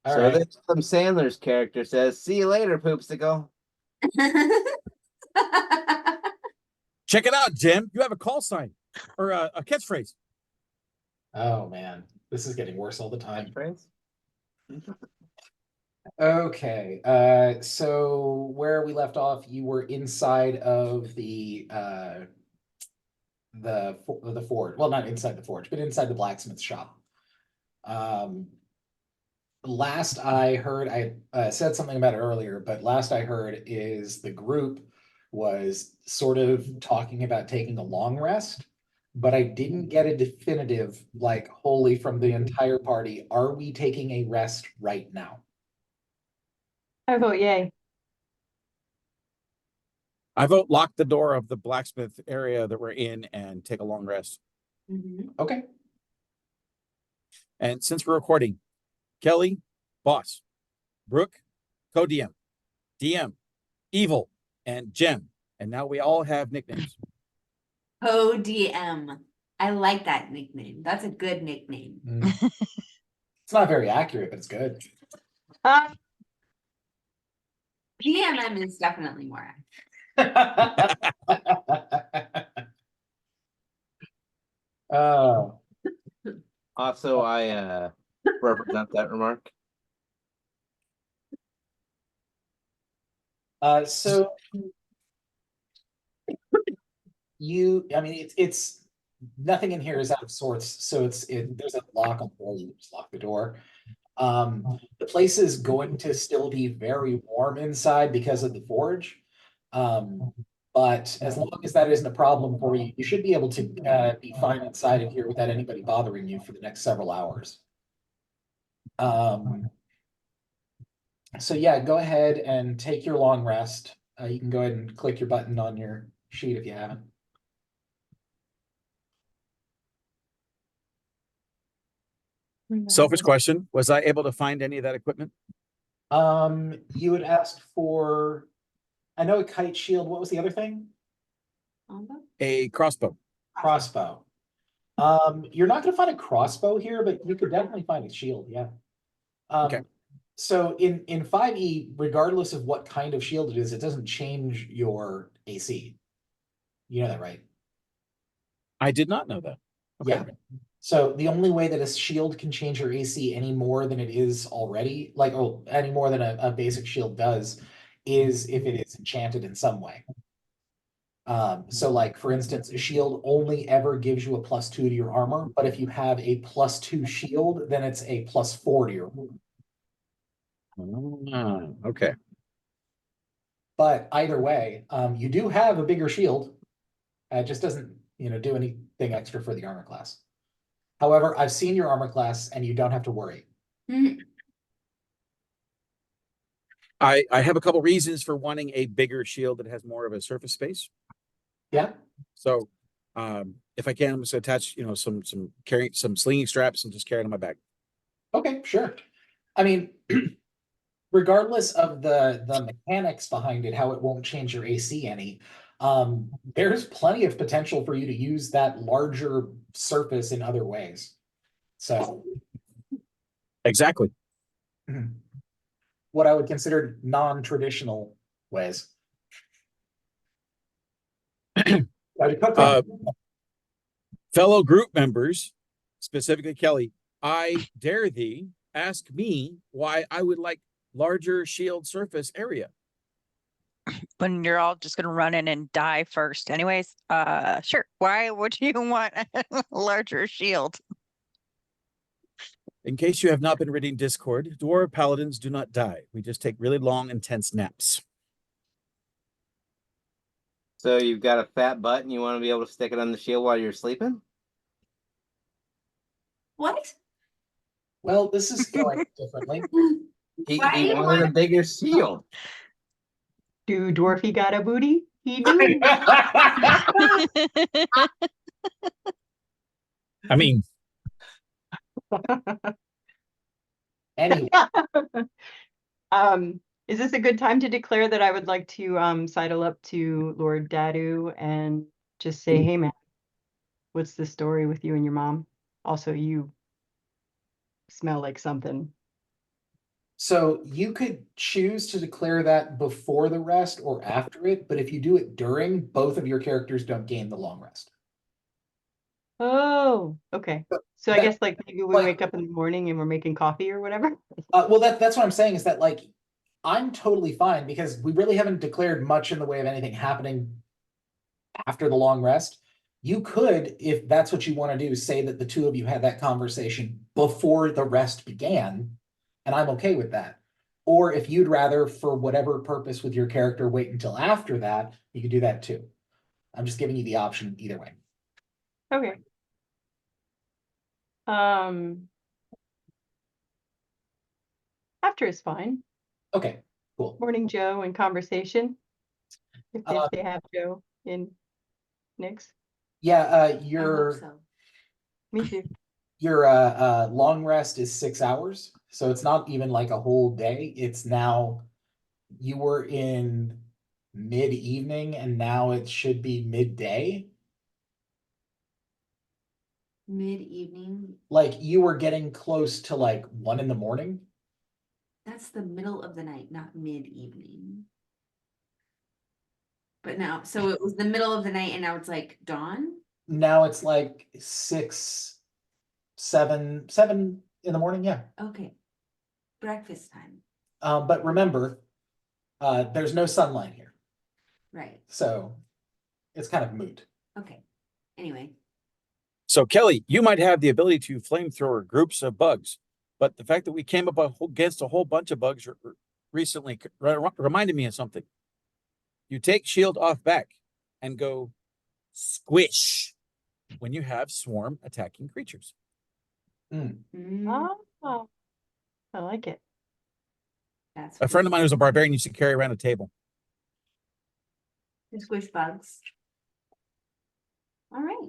All So right. then Adam Sandler's character says, "See you later, Poopsicle." Check it out, Jim. You have a call sign or a catchphrase. Oh man, this is getting worse all the time. Catchphrase? Okay, so where we left off, you were inside of the forge. Well, not inside the forge, but inside the blacksmith shop. Um, last I heard, I said something about it earlier, but last I heard is the group was sort of talking about taking a long rest, but I didn't get a definitive, like, wholly from the entire party. Are we taking a rest right now? I vote yay. I vote lock the door of the blacksmith area that we're in and take a long rest. Okay. And since we're recording, Kelly, boss, Brooke, co-DM, DM, Evil, and Jem. And now we all have nicknames. ODM. I like that nickname. That's a good nickname. It's not very accurate, but it's good. GMM is definitely more. Oh, Also, I represent that remark. so I mean, it's nothing in here is out of sorts. So there's a lock on the door. You just lock the door. The place is going to still be very warm inside because of the forge. But as long as that isn't a problem for you, you should be able to be fine inside of here without anybody bothering you for the next several hours. So yeah, go ahead and take your long rest. You can go ahead and click your button on your sheet if you haven't. Selfish question. Was I able to find any of that equipment? You had asked for, I know, a kite shield. What was the other thing? A crossbow. Crossbow. You're not gonna find a crossbow here, but you could definitely find a shield, yeah. Okay. So in 5e, regardless of what kind of shield it is, it doesn't change your AC. You know that, right? I did not know that. Okay. Yeah. So the only way that a shield can change your AC any more than it is already, like, or any more than a basic shield does, is if it is enchanted in some way. So like, for instance, a shield only ever gives you a +2 to your armor, but if you have a +2 shield, then it's a +4 to your armor. Okay. But either way, you do have a bigger shield. It just doesn't, do anything extra for the armor class. However, I've seen your armor class and you don't have to worry. I have a couple reasons for wanting a bigger shield that has more of a surface space. Yeah. So if I can, I'm just gonna attach, some slinging straps and just carry it on my back. Okay, sure. I mean, regardless of the mechanics behind it, how it won't change your AC any, there's plenty of potential for you to use that larger surface in other ways. So Exactly. what I would consider non-traditional ways. Fellow group members, specifically Kelly, I dare thee ask me why I would like larger shield surface area. When you're all just gonna run in and die first anyways, sure. Why would you want a larger shield? In case you have not been reading Discord, dwarf paladins do not die. We just take really long, intense naps. So you've got a fat butt and you want to be able to stick it on the shield while you're sleeping? What? Well, this is going differently. He Why do you wanted a want- bigger shield. Do Dwarfy got a booty? He do. I mean, Anyway, Is this a good time to declare that I would like to sidle up to Lord Dadu and just say, hey man, what's the story with you and your mom? Also, you smell like something. So you could choose to declare that before the rest or after it, but if you do it during, both of your characters don't gain the long rest. Oh, okay. But So I that- guess like maybe we like- wake up in the morning and we're making coffee or whatever. Well, that's what I'm saying is that like, I'm totally fine because we really haven't declared much in the way of anything happening after the long rest. You could, if that's what you want to do, say that the two of you had that conversation before the rest began, and I'm okay with that. Or if you'd rather, for whatever purpose with your character, wait until after that, you could do that too. I'm just giving you the option either way. Okay. After is fine. Okay, cool. Morning Joe and conversation. If Uh, they have Joe in Nick's. Yeah, I hope your so. Me too. your long rest is 6 hours, so it's not even like a whole day. It's now you were in mid-evening and now it should be midday. Mid-evening, Like you were getting close to like 1 in the morning. that's the middle of the night, not mid-evening. But now, so it was the middle of the night and now it's like dawn? Now it's like 6, 7 in the morning. Yeah. Okay. Breakfast time, But remember, there's no sunlight here, right, so it's kind of moot. okay. Anyway, So Kelly, you might have the ability to flamethrower groups of bugs, but the fact that we came up against a whole bunch of bugs recently reminded me of something. You take shield off back and go squish when you have swarm attacking creatures. mm, Oh, I like it. that's. A friend of mine who's a barbarian used to carry around a table. Squish bugs. All right,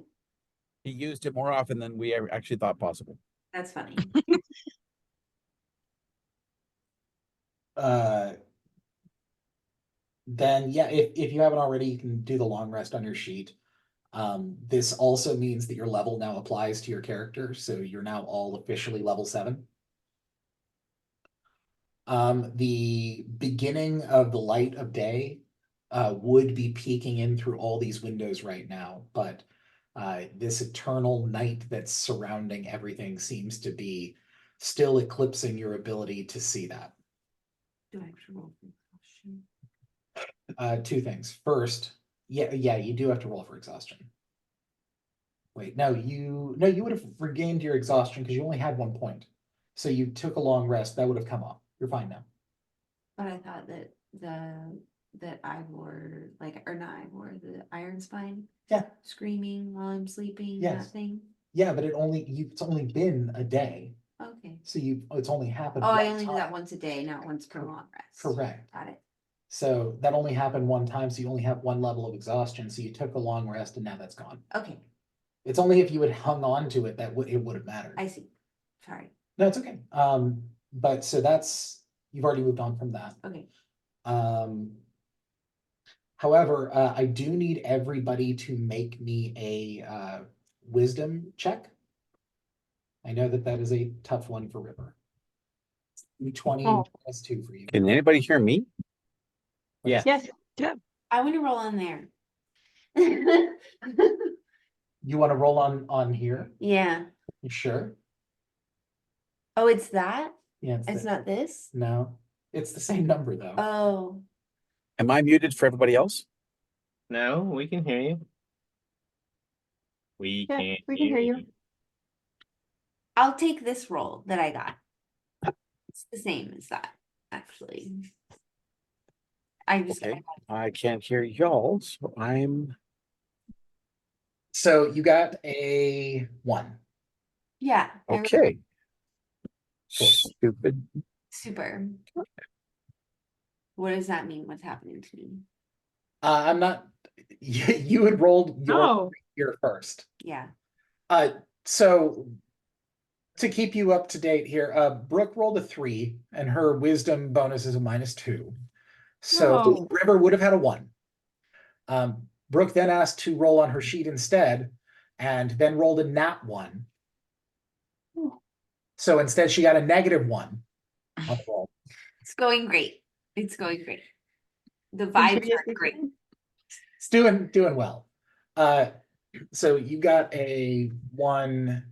He used it more often than we ever actually thought possible. that's funny. Then yeah, if you haven't already, you can do the long rest on your sheet. This also means that your level now applies to your character, so you're now all officially level 7. The beginning of the light of day would be peeking in through all these windows right now, but this eternal night that's surrounding everything seems to be still eclipsing your ability to see that. Do I have to roll for exhaustion? 2 things. First, yeah, you do have to roll for exhaustion. Wait, no, you would have regained your exhaustion because you only had 1 point. So you took a long rest, that would have come off. You're fine now. But I thought that that Ivor, like, or not Ivor, the Iron Spine. Yeah. Screaming while I'm sleeping, Yes. that thing. Yeah, but it's only been a day. Okay. So it's only happened. Oh, I one only do time. that once a day, not once per long rest. Correct. Got it. So that only happened 1 time, so you only have 1 level of exhaustion, so you took a long rest and now that's gone. Okay, It's only if you had hung on to it that it would have mattered. I see. Sorry. No, it's okay. But so you've already moved on from that. Okay. However, I do need everybody to make me a wisdom check. I know that is a tough one for River. 20 Oh. plus 2 for you. Can anybody hear me? Yeah. Yes. I want to roll on there. You want to roll on here? Yeah. You sure? Oh, it's that? Yeah. It's not this? No, it's the same number though. Oh, Am I muted for everybody else? No, we can hear you. We Yeah, can't we can hear you. I'll take this roll that I got. It's the same as that, actually. I just. Okay. I can't hear y'all, so I'm So you got a 1. Yeah. I remember. okay. Cool. Stupid. Super. What does that mean? What's happening to me? I'm not. You had rolled your Oh, here first. Yeah. So to keep you up to date here, Brooke rolled a 3 and her wisdom bonus is a -2. So No. River would have had a 1. Brooke then asked to roll on her sheet instead and then rolled a nat 1. Oh. So instead she got a -1 on the roll. going great. It's going great. The Thanks for vibes are your great. assistance. It's doing well. So you got a 1,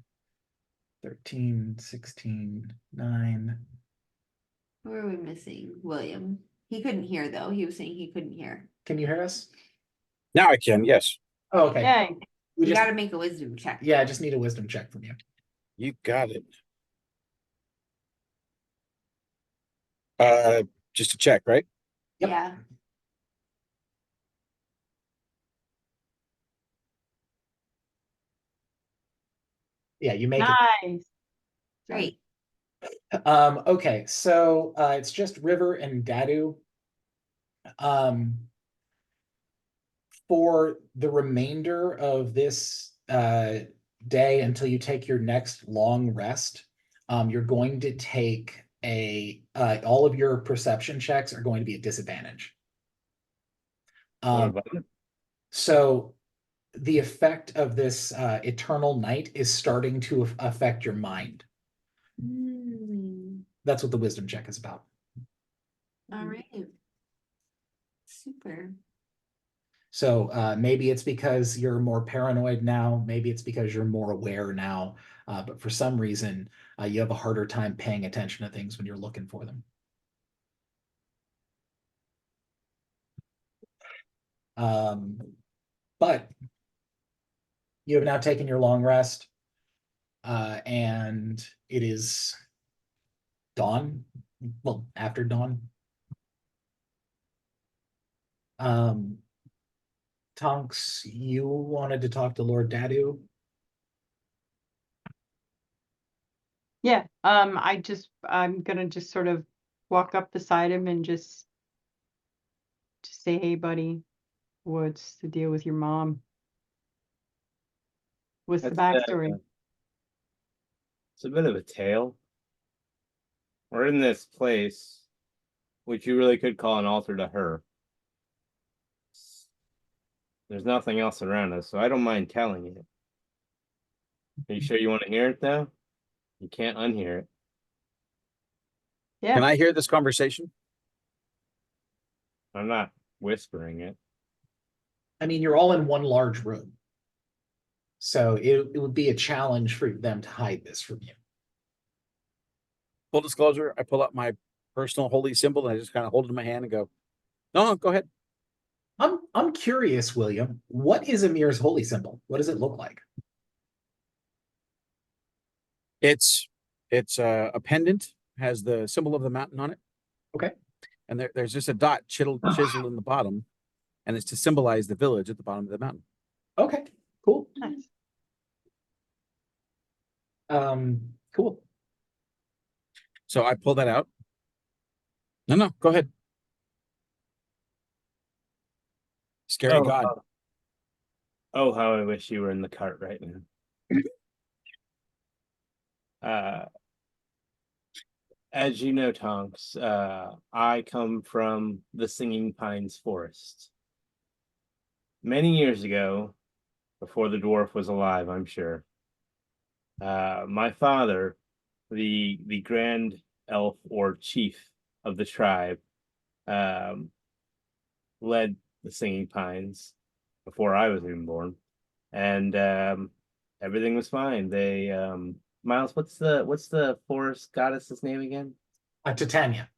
13, 16, 9. Who are we missing? William. He couldn't hear though. He was saying he couldn't hear. Can you hear us? Now I can, yes. Oh, okay. Yay. We You just, gotta make a wisdom check. yeah, I just need a wisdom check from you. You got it. Just to check, right? Yep. Yeah. Yeah, you make it. Nice. Great. Okay, so it's just River and Dadu. For the remainder of this day until you take your next long rest, you're going to take all of your perception checks are going to be at disadvantage. What about it? So the effect of this eternal night is starting to affect your mind. That's what the wisdom check is about. All right. Super. So maybe it's because you're more paranoid now. Maybe it's because you're more aware now. But for some reason, you have a harder time paying attention to things when you're looking for them. But you have now taken your long rest, and it is dawn. Well, after dawn. Tonks, you wanted to talk to Lord Dadu? Yeah, I'm gonna just sort of walk up beside him and just say, hey, buddy, what's the deal with your mom? What's the That's, backstory? It's a bit of a tale. We're in this place, which you really could call an altar to her. There's nothing else around us, so I don't mind telling it. Are you sure you want to hear it, though? You can't unhear it. Yeah. Can I hear this conversation? I'm not whispering it. I mean, you're all in one large room. So it would be a challenge for them to hide this from you. Full disclosure, I pull out my personal holy symbol and I just kind of hold it in my hand and go, no, go ahead. I'm curious, William, what is Amir's holy symbol? What does it look like? It's a pendant, has the symbol of the mountain on it. Okay. And there's just a dot chiseled in the bottom, and it's to symbolize the village at the bottom of the mountain. Okay, cool. Nice. Cool. So I pull that out. No, go ahead. Scary God. Oh, how I wish you were in the cart right now. As you know, Tonks, I come from the Singing Pines Forest. Many years ago, before the dwarf was alive, I'm sure, my father, the grand elf or chief of the tribe, led the Singing Pines before I was even born, and everything was fine. They Miles, what's the forest goddess's name again? Titania.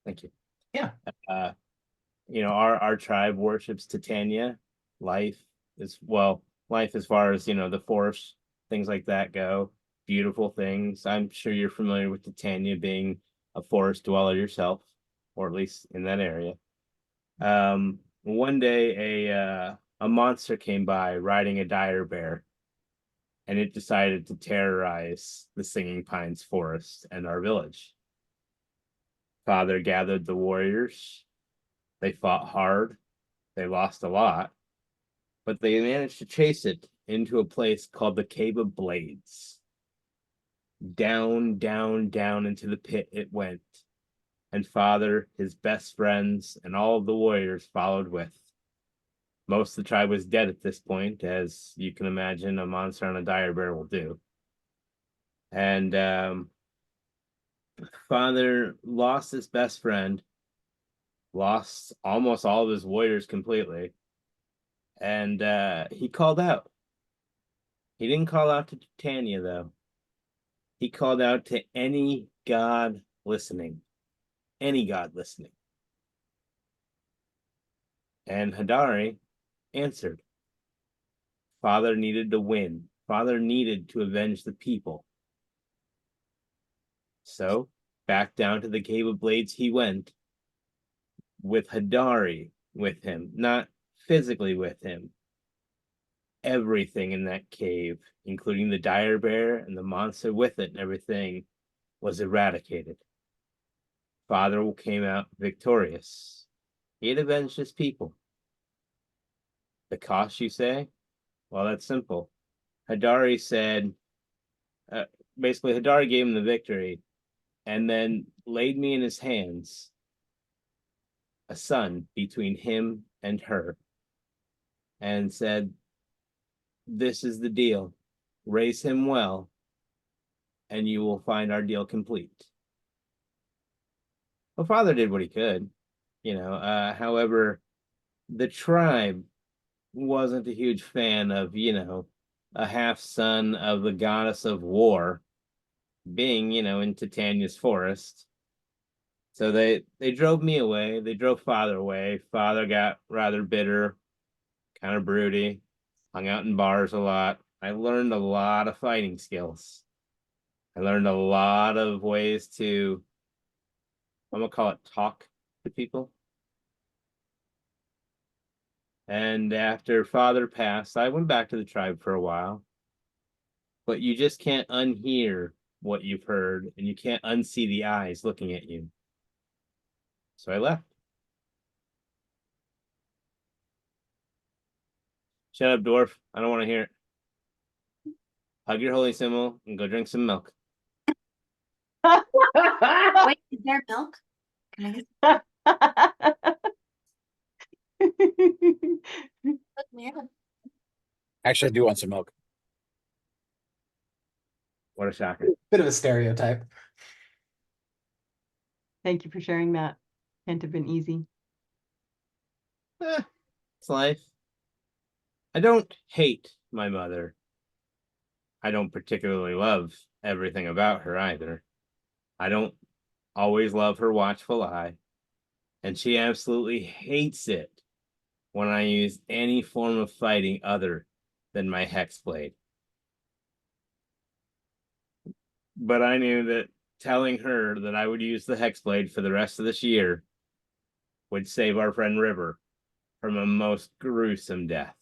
Thank you. Yeah. Our tribe worships Titania. Life as far as the forest, things like that go. Beautiful things. I'm sure you're familiar with Titania being a forest dweller yourself, or at least in that area. One day a monster came by riding a dire bear, and it decided to terrorize the Singing Pines Forest and our village. Father gathered the warriors. They fought hard. They lost a lot, but they managed to chase it into a place called the Cave of Blades. Down, down, down into the pit it went, and Father, his best friends, and all of the warriors followed with. Most of the tribe was dead at this point, as you can imagine a monster on a dire bear will do. And Father lost his best friend, lost almost all of his warriors completely, and he called out. He didn't call out to Titania, though. He called out to any god listening. Any god listening. And Hadari answered. Father needed to win. Father needed to avenge the people. So, back down to the Cave of Blades he went, with Hadari with him, not physically with him. Everything in that cave, including the dire bear and the monster with it and everything, was eradicated. Father came out victorious. He had avenged his people. The cost, you say? Well, that's simple. Hadari said, basically, Hadari gave him the victory and then laid me in his hands, a son between him and her, and said, this is the deal. Raise him well, and you will find our deal complete. Well, Father did what he could, however, the tribe wasn't a huge fan of, a half son of the goddess of war being, in Titania's forest. So they drove me away. They drove Father away. Father got rather bitter, kind of broody, hung out in bars a lot. I learned a lot of fighting skills. I learned a lot of ways to, I'm gonna call it, talk to people. And after Father passed, I went back to the tribe for a while. But you just can't unhear what you've heard, and you can't unsee the eyes looking at you. So I left. Shut up, dwarf. I don't want to hear it. Hug your holy symbol and go drink some milk. Wait, is there milk? Can I get hook me up? Actually, I do want some milk. What a shocker. Bit of a stereotype. Thank you for sharing that. Can't have been easy. It's life. I don't hate my mother. I don't particularly love everything about her either. I don't always love her watchful eye. And she absolutely hates it when I use any form of fighting other than my hex blade. But I knew that telling her that I would use the hex blade for the rest of this year would save our friend River from a most gruesome death.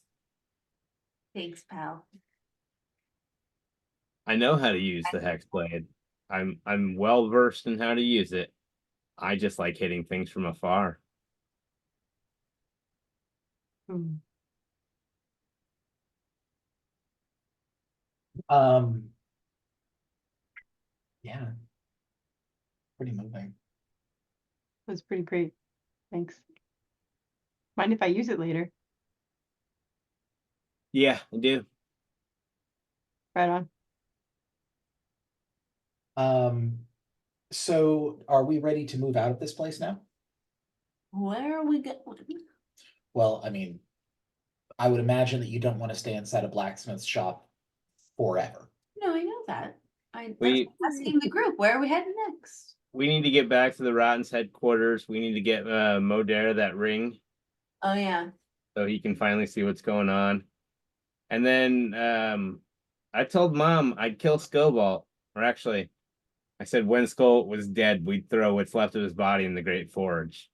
Thanks, pal. I know how to use the hex blade. I'm well versed in how to use it. I just like hitting things from afar. Hmm. Yeah. Pretty moving. That's pretty great. Thanks. Mind if I use it later? Yeah, I do. Right on. So are we ready to move out of this place now? Where are we going? Well, I mean, I would imagine that you don't want to stay inside a blacksmith's shop forever. No, I know that. That's We- asking the group. Where are we heading next? We need to get back to the Rotten's headquarters. We need to get Modera that ring Oh yeah. so he can finally see what's going on. And then I told Mom I'd kill Skullbolt. Or actually, I said when Skull was dead, we'd throw what's left of his body in the Great Forge.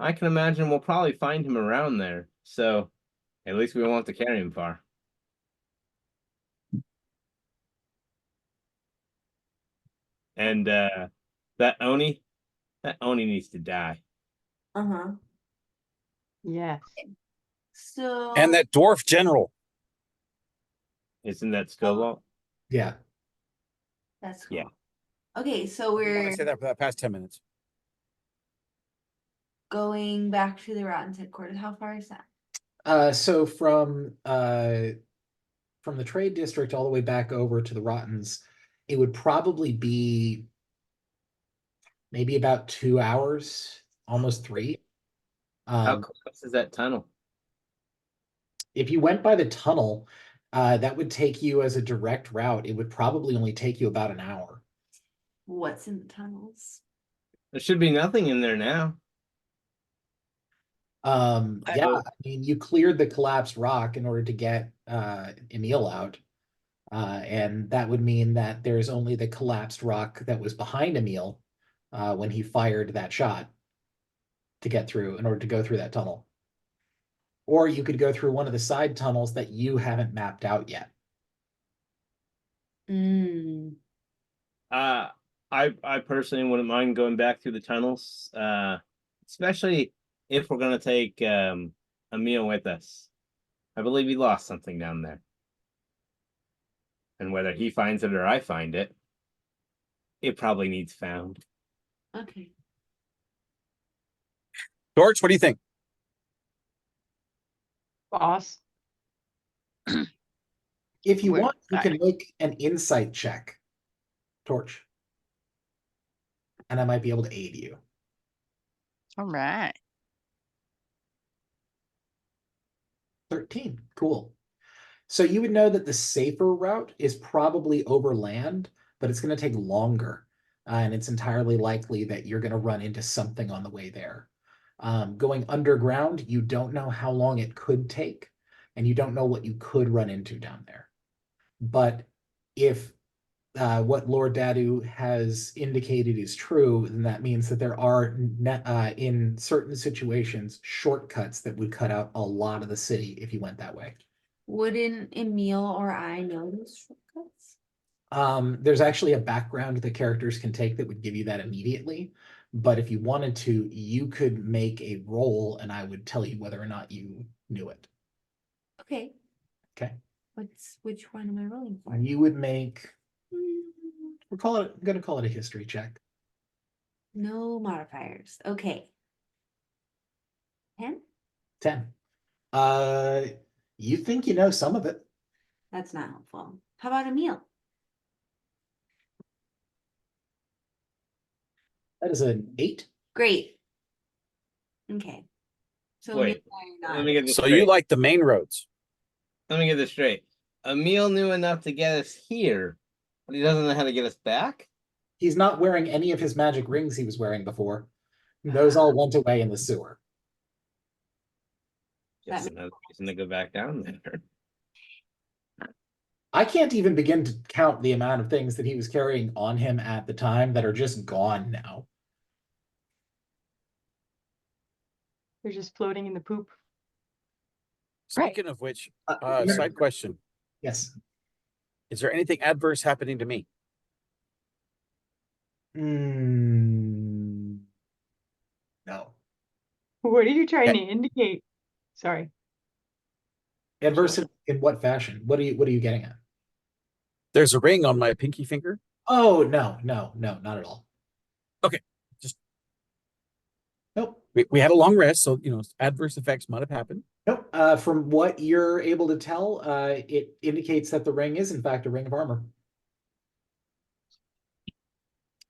I can imagine we'll probably find him around there. So at least we won't have to carry him far. And that Oni needs to die. Uh-huh. Yes. So And that dwarf general. Isn't that Skullbolt? Yeah. that's cool. Yeah. Okay, so I we're say that for the past 10 minutes. going back to the Rotten's headquarters. How far is that? So from the trade district all the way back over to the Rottens, it would probably be maybe about 2 hours, almost 3. How Um, close is that tunnel? if you went by the tunnel, that would take you as a direct route. It would probably only take you about an hour. What's in the tunnels? There should be nothing in there now. Yeah, Oh. I mean, you cleared the collapsed rock in order to get Emil out. And that would mean that there's only the collapsed rock that was behind Emil when he fired that shot to get through in order to go through that tunnel. Or you could go through one of the side tunnels that you haven't mapped out yet. Mm, I personally wouldn't mind going back through the tunnels, especially if we're gonna take Emil with us. I believe he lost something down there, and whether he finds it or I find it, it probably needs found. okay. George, what do you think? Boss. If you We're want, you can back. make an insight check, Torch. And I might be able to aid you. All right. 13. Cool. So you would know that the safer route is probably over land, but it's going to take longer. And it's entirely likely that you're going to run into something on the way there. Going underground, you don't know how long it could take, and you don't know what you could run into down there. But if what Lord Dadu has indicated is true, then that means that there are, in certain situations, shortcuts that would cut out a lot of the city if you went that way. Wouldn't Emil or I know those shortcuts? There's actually a background the characters can take that would give you that immediately. But if you wanted to, you could make a roll and I would tell you whether or not you knew it. Okay. Okay. Which one am I rolling for? You would make, Mm, I'm gonna call it a history check. No modifiers. Okay. 10? 10. You think you know some of it. That's not helpful. How about Emil? That is an 8. Great. Okay. So Wait, Emil and I are let not. me get this So straight. you like the main roads? Let me get this straight. Emil knew enough to get us here, but he doesn't know how to get us back. He's not wearing any of his magic rings he was wearing before. Those all went away in the sewer. Just That another reason to go back down there. I can't even begin to count the amount of things that he was carrying on him at the time that are just gone now. They're just floating in the poop. Speaking of which, Yeah. side question. Yes. Is there anything adverse happening to me? No. What are you trying to indicate? Sorry. Adverse in what fashion? What are you getting at? There's a ring on my pinky finger. Oh, no, not at all. Okay. Just Nope. we had a long rest, so adverse effects might have happened. Nope. From what you're able to tell, it indicates that the ring is in fact a ring of armor.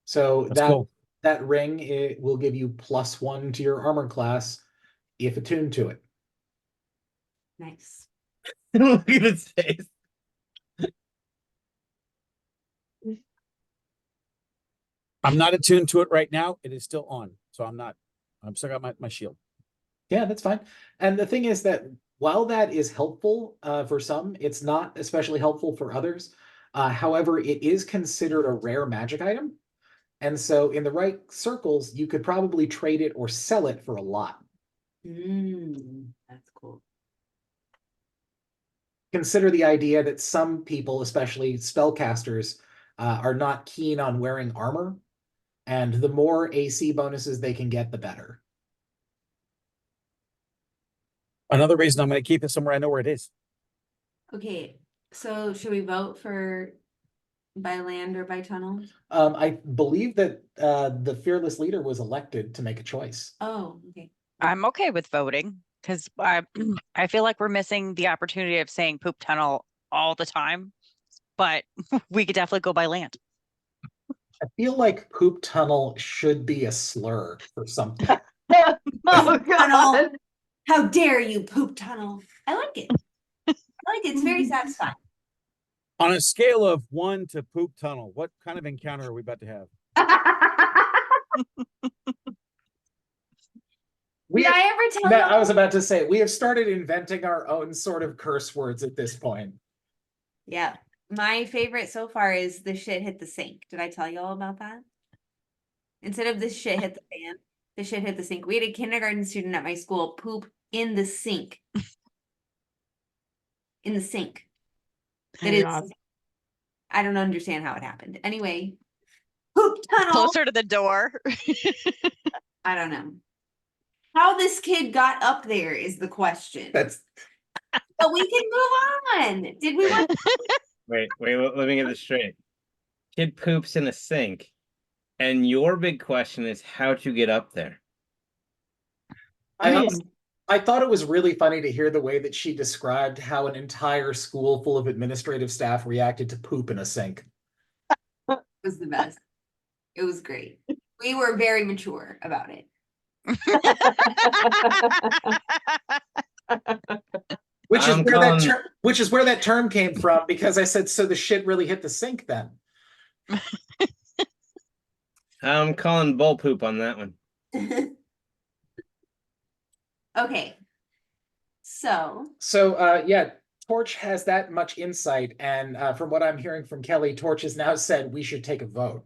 So That's cool. that ring, it will give you +1 to your armor class if attuned to it. Nice. Look at his face. I'm not attuned to it right now. It is still on, so I'm still got my shield. Yeah, that's fine. And the thing is that while that is helpful for some, it's not especially helpful for others. However, it is considered a rare magic item. And so in the right circles, you could probably trade it or sell it for a lot. That's cool. Consider the idea that some people, especially spellcasters, are not keen on wearing armor. And the more AC bonuses they can get, the better. Another reason I'm going to keep it somewhere I know where it is. Okay, so should we vote for by land or by tunnel? I believe that the fearless leader was elected to make a choice. Oh, okay. I'm okay with voting because I feel like we're missing the opportunity of saying poop tunnel all the time, but we could definitely go by land. I feel like poop tunnel should be a slur for something. Oh, Tunnel. God. How dare you, poop tunnel? I like it. I like it. It's very satisfying. On a scale of 1 to poop tunnel, what kind of encounter are we about to have? We Did I ever tell No, you? I was about to say, we have started inventing our own sort of curse words at this point. Yeah. My favorite so far is the shit hit the sink. Did I tell you all about that? Instead of the shit hit the fan, the shit hit the sink. We had a kindergarten student at my school poop in the sink. In the sink. That is, God. I don't understand how it happened. Anyway, poop tunnel. Closer to the door. I don't know. How this kid got up there is the question. That's But we can move on. Did we want Wait, let me get this straight. Kid poops in a sink, and your big question is how to get up there. I thought it was really funny to hear the way that she described how an entire school full of administrative staff reacted to poop in a sink. it was the best? It was great. We were very mature about it. Which is I'm where that calling- which is where that term came from, because I said, so the shit really hit the sink then. I'm calling bull poop on that one. Okay. So So yeah, Torch has that much insight, and from what I'm hearing from Kelly, Torch has now said we should take a vote.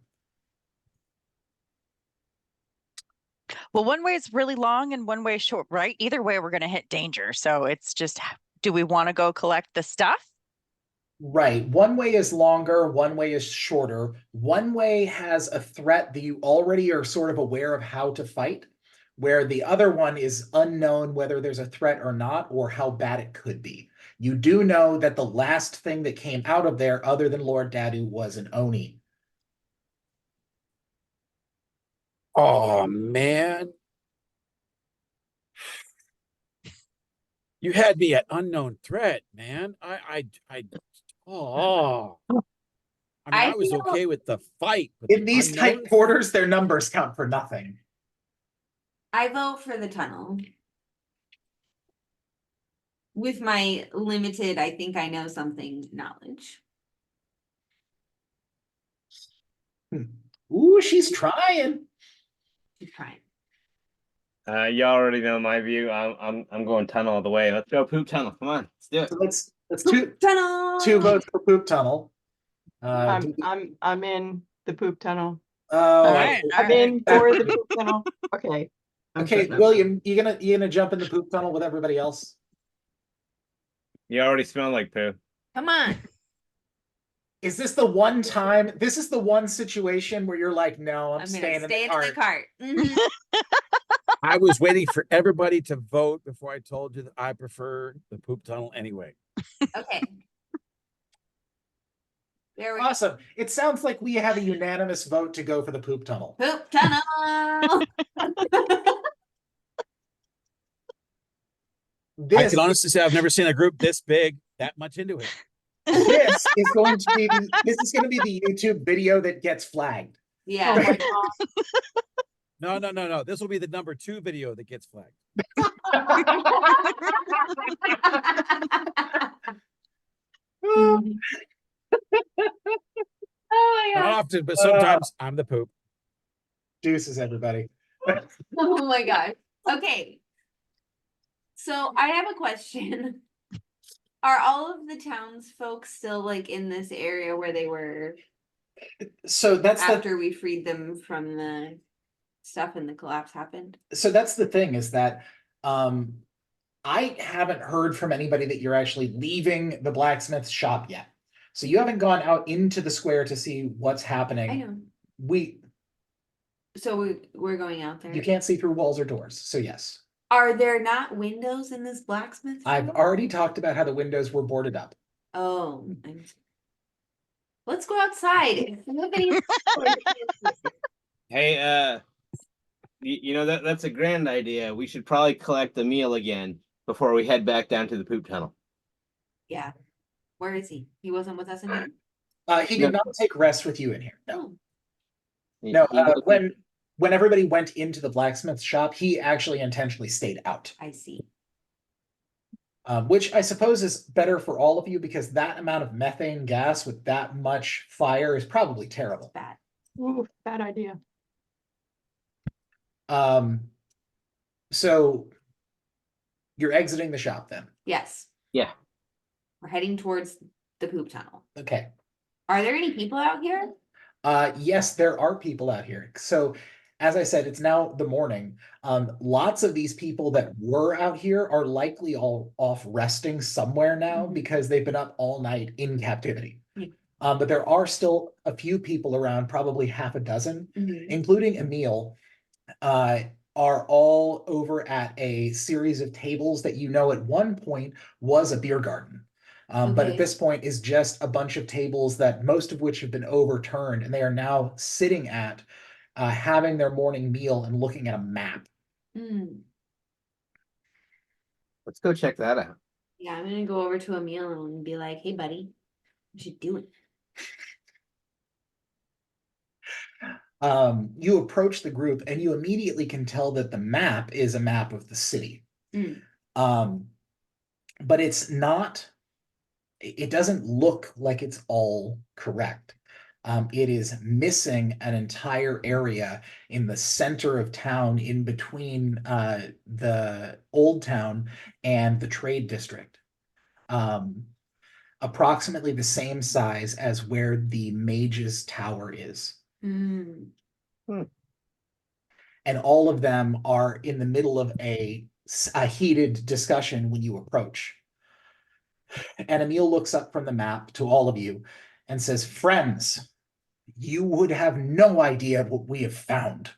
Well, one way is really long and one way is short, right? Either way, we're going to hit danger. So it's just, do we want to go collect the stuff? Right. One way is longer, one way is shorter. One way has a threat that you already are sort of aware of how to fight, where the other one is unknown whether there's a threat or not, or how bad it could be. You do know that the last thing that came out of there, other than Lord Dadu, was an Oni. Oh man. You had me at unknown threat, man. Oh. I mean, I I was feel- okay with the fight. But In the these unknown- tight quarters, their numbers count for nothing. I vote for the tunnel. With my limited, I think I know something knowledge. Ooh, she's trying. Keep trying. You already know my view. I'm going tunnel all the way. Let's go poop tunnel. Come on, let's do it. So let's Tunnel. two votes for poop tunnel. Do we- I'm in the poop tunnel. oh, All right. I'm in for the poop tunnel. Okay. I'm okay, putting up- William, you gonna jump in the poop tunnel with everybody else? You already smell like poo. Come on. Is this the one time? This is the one situation where you're like, no, I'm I'm staying gonna stay in in the the cart. cart. Mhm. I was waiting for everybody to vote before I told you that I prefer the poop tunnel anyway. Okay. There we go. Awesome. It sounds like we have a unanimous vote to go for the poop tunnel. Poop tunnel. I This, can honestly say I've never seen a group this big that much into it. this is going to be the YouTube video that gets flagged. Oh Yeah. my God. No. This will be the number 2 video that gets flagged. Oh my Not god. often, but sometimes I'm the poop. Deuces, everybody. Oh my god. Okay. So I have a question. Are all of the townsfolk still like in this area where they were So that's the after we freed them from the stuff and the collapse happened? so that's the thing, is that I haven't heard from anybody that you're actually leaving the blacksmith shop yet. So you haven't gone out into the square to see what's happening. I know. So we're going out there. You can't see through walls or doors. So yes. Are there not windows in this blacksmith I've shop? already talked about how the windows were boarded up. Oh, let's go outside. If somebody- Hey, you know that's a grand idea. We should probably collect the meal again before we head back down to the poop tunnel. Yeah. Where is he? He wasn't with us in here? He did not take rest with you in here. No. Oh. No, He would be- when everybody went into the blacksmith shop, he actually intentionally stayed out. I see. Which I suppose is better for all of you because that amount of methane gas with that much fire is probably terrible. Bad. Ooh, bad idea. So you're exiting the shop then. Yes, Yeah. we're heading towards the poop tunnel. Okay. Are there any people out here? Yes, there are people out here. So as I said, it's now the morning. Lots of these people that were out here are likely all off resting somewhere now Mhm. because they've been up all night in captivity. Yeah. But there are still a few people around, probably half a dozen, Mhm. including Emil, are all over at a series of tables that you know at one point was a beer garden. But at Okay. this point is just a bunch of tables that most of which have been overturned, and they are now sitting at having their morning meal and looking at a map. Mm. Let's go check that out. Yeah, I'm gonna go over to Emil and be like, "Hey, buddy, what you doing?" You approach the group and you immediately can tell that the map is a map of the city. Mm. But it's not, it doesn't look like it's all correct. It is missing an entire area in the center of town in between the old town and the trade district. Approximately the same size as where the Mage's Tower is. Mm. And all of them are in the middle of a heated discussion when you approach. And Emil looks up from the map to all of you and says, "Friends, you would have no idea what we have found,"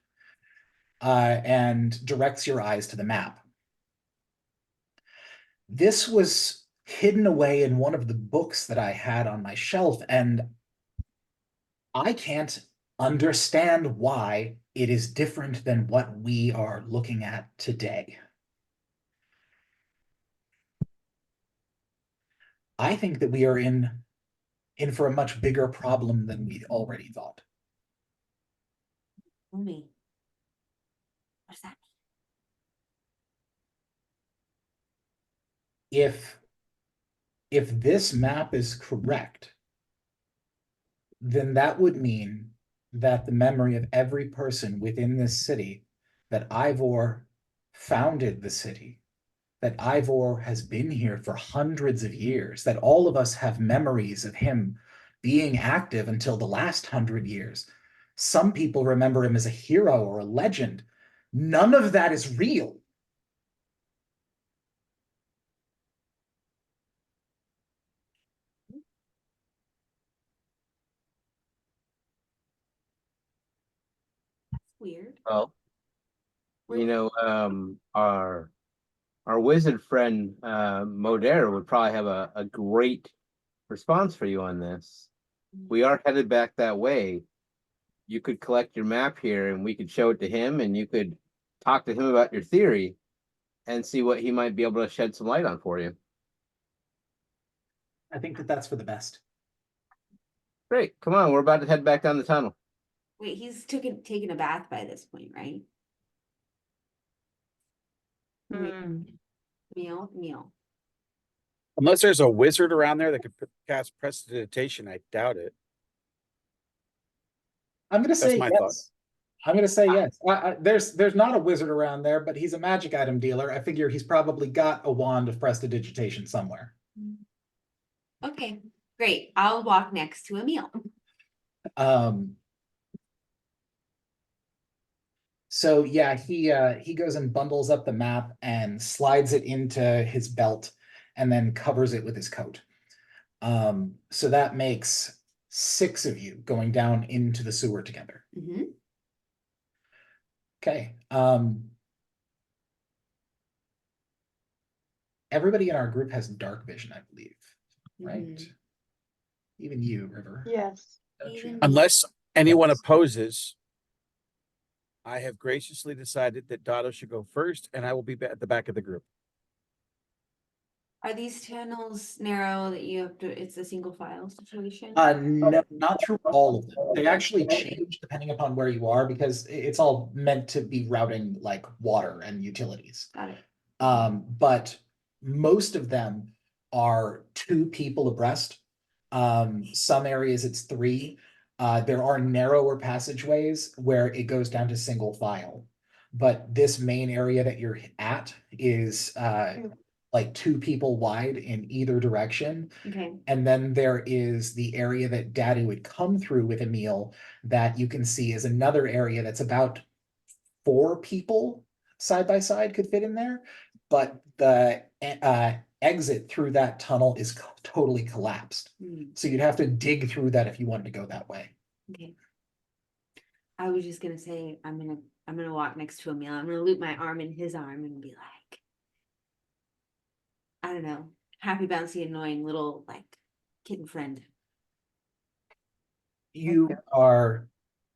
and directs your eyes to the map. This was hidden away in one of the books that I had on my shelf, and I can't understand why it is different than what we are looking at today. I think that we are in for a much bigger problem than we already thought. Tell me. What does that If this map is correct, then that would mean that the memory of every person within this city, that Ivor founded the city, that Ivor has been here for hundreds of years, that all of us have memories of him being active until the last 100 years. Some people remember him as a hero or a legend. None of that is real. weird? Well, Where- you know, our wizard friend Moder would probably have a great response for you on this. We are headed back that way. You could collect your map here and we could show it to him and you could talk to him about your theory and see what he might be able to shed some light on for you. I think that that's for the best. Great. Come on, we're about to head back down the tunnel. Wait, he's taken a bath by this point, right? Mm. Emil. Unless there's a wizard around there that could cast prestidigitation, I doubt it. I'm going to say my yes. thought. I'm going to say yes. There's not a wizard around there, but he's a magic item dealer. I figure he's probably got a wand of prestidigitation somewhere. Okay, great. I'll walk next to Emil. So yeah, he goes and bundles up the map and slides it into his belt and then covers it with his coat. So that makes 6 of you going down into the sewer together. Mm-hmm. Okay. Everybody in our group has dark vision, I believe, right? Mhm. Even you, River. Yes. don't you? Even- Unless anyone Yes. opposes, I have graciously decided that Dotto should go first and I will be at the back of the group. Are these channels narrow that you have to, it's a single file situation? No, not through all of them. They actually change depending upon where you are because it's all meant to be routing like water and utilities. Got it. But most of them are 2 people abreast. Some areas it's 3. There are narrower passageways where it goes down to single file. But this main area that you're at is like 2 people wide in either direction. Okay. And then there is the area that Daddy would come through with Emil that you can see is another area that's about 4 people side by side could fit in there. But the exit through that tunnel is totally collapsed. Hmm, So you'd have to dig through that if you wanted to go that way. okay. I was just gonna say, I'm gonna walk next to Emil. I'm gonna loop my arm in his arm and be like, I don't know, happy, bouncy, annoying little like kitten friend. You are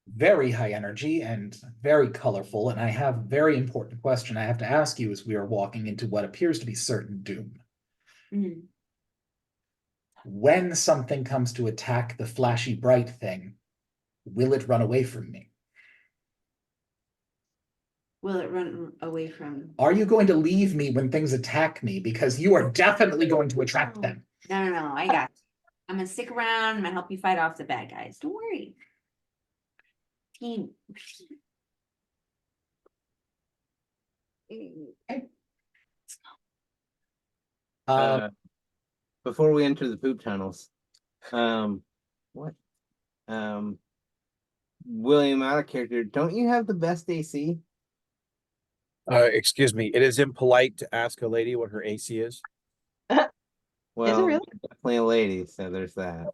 very high energy and very colorful, and I have a very important question I have to ask you as we are walking into what appears to be certain doom. Mhm. When something comes to attack the flashy bright thing, will it run away from me? Will it run away from? Are you going to leave me when things attack me? Because you are definitely going to attract them. No, I got you. I'm gonna stick around. I'm gonna help you fight off the bad guys. Don't worry. Team. Um, Before we enter the poop tunnels, what? William, out of character, don't you have the best AC? Excuse me, it is impolite to ask a lady what her AC is. Well, really? you're definitely a lady, so there's that.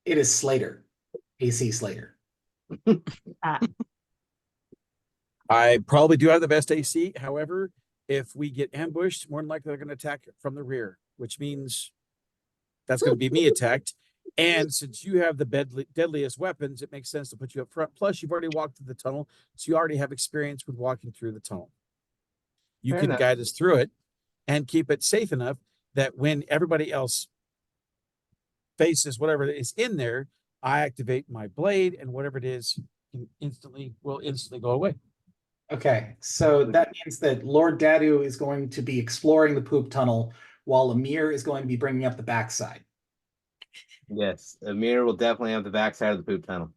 it is Slater, AC Slater. I probably do have the best AC. However, if we get ambushed, more than likely they're going to attack from the rear, which means that's going to be me attacked. And since you have the deadliest weapons, it makes sense to put you up front. Plus, you've already walked through the tunnel, so you already have experience with walking through the tunnel. You Fair can enough. guide us through it and keep it safe enough that when everybody else faces whatever is in there, I activate my blade, and whatever it is will instantly go away. Okay, so that means that Lord Dadu is going to be exploring the poop tunnel while Amir is going to be bringing up the backside. Yes, Amir will definitely have the backside of the poop tunnel.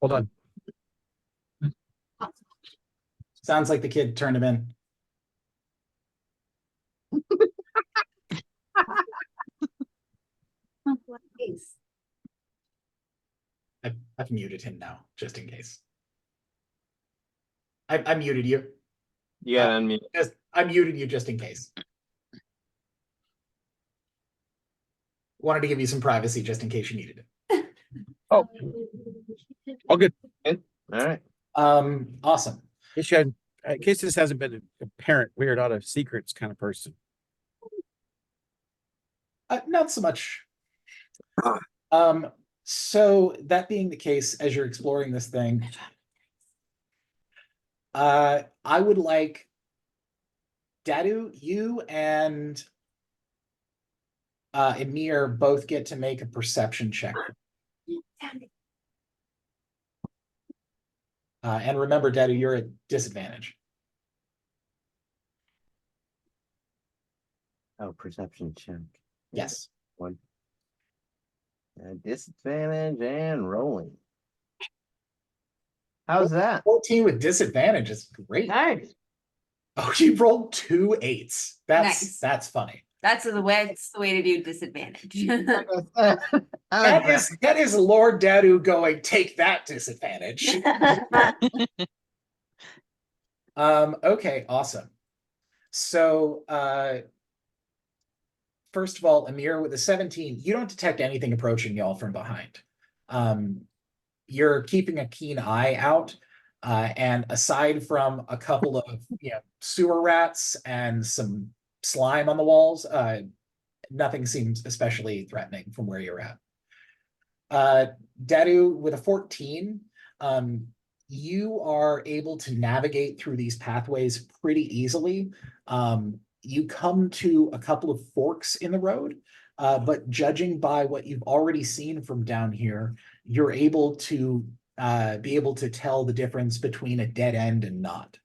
Hold on. Sounds like the kid turned him in. I've muted him now, just in case. I muted you. You gotta unmute. I muted you just in case. Wanted to give you some privacy just in case you needed it. Oh, all good. All right. Awesome. In case this hasn't been apparent, we are not a secrets kind of person. Not so much. So that being the case, as you're exploring this thing, I would like Dadu, you and Emir both get to make a perception check. And remember, Dadu, you're at disadvantage. Oh, perception check. Yes. One. Disadvantage and rolling. How's that? 14 with disadvantage is great. Nice. Oh, you rolled 2 8s. Nice. That's funny. That's the way to do disadvantage. That is Lord Dadu going, take that disadvantage. Okay, awesome. So first of all, Amir with a 17, you don't detect anything approaching y'all from behind. You're keeping a keen eye out, and aside from a couple of sewer rats and some slime on the walls, nothing seems especially threatening from where you're at. Dadu with a 14, you are able to navigate through these pathways pretty easily. You come to a couple of forks in the road, but judging by what you've already seen from down here, you're able to be able to tell the difference between a dead end and not.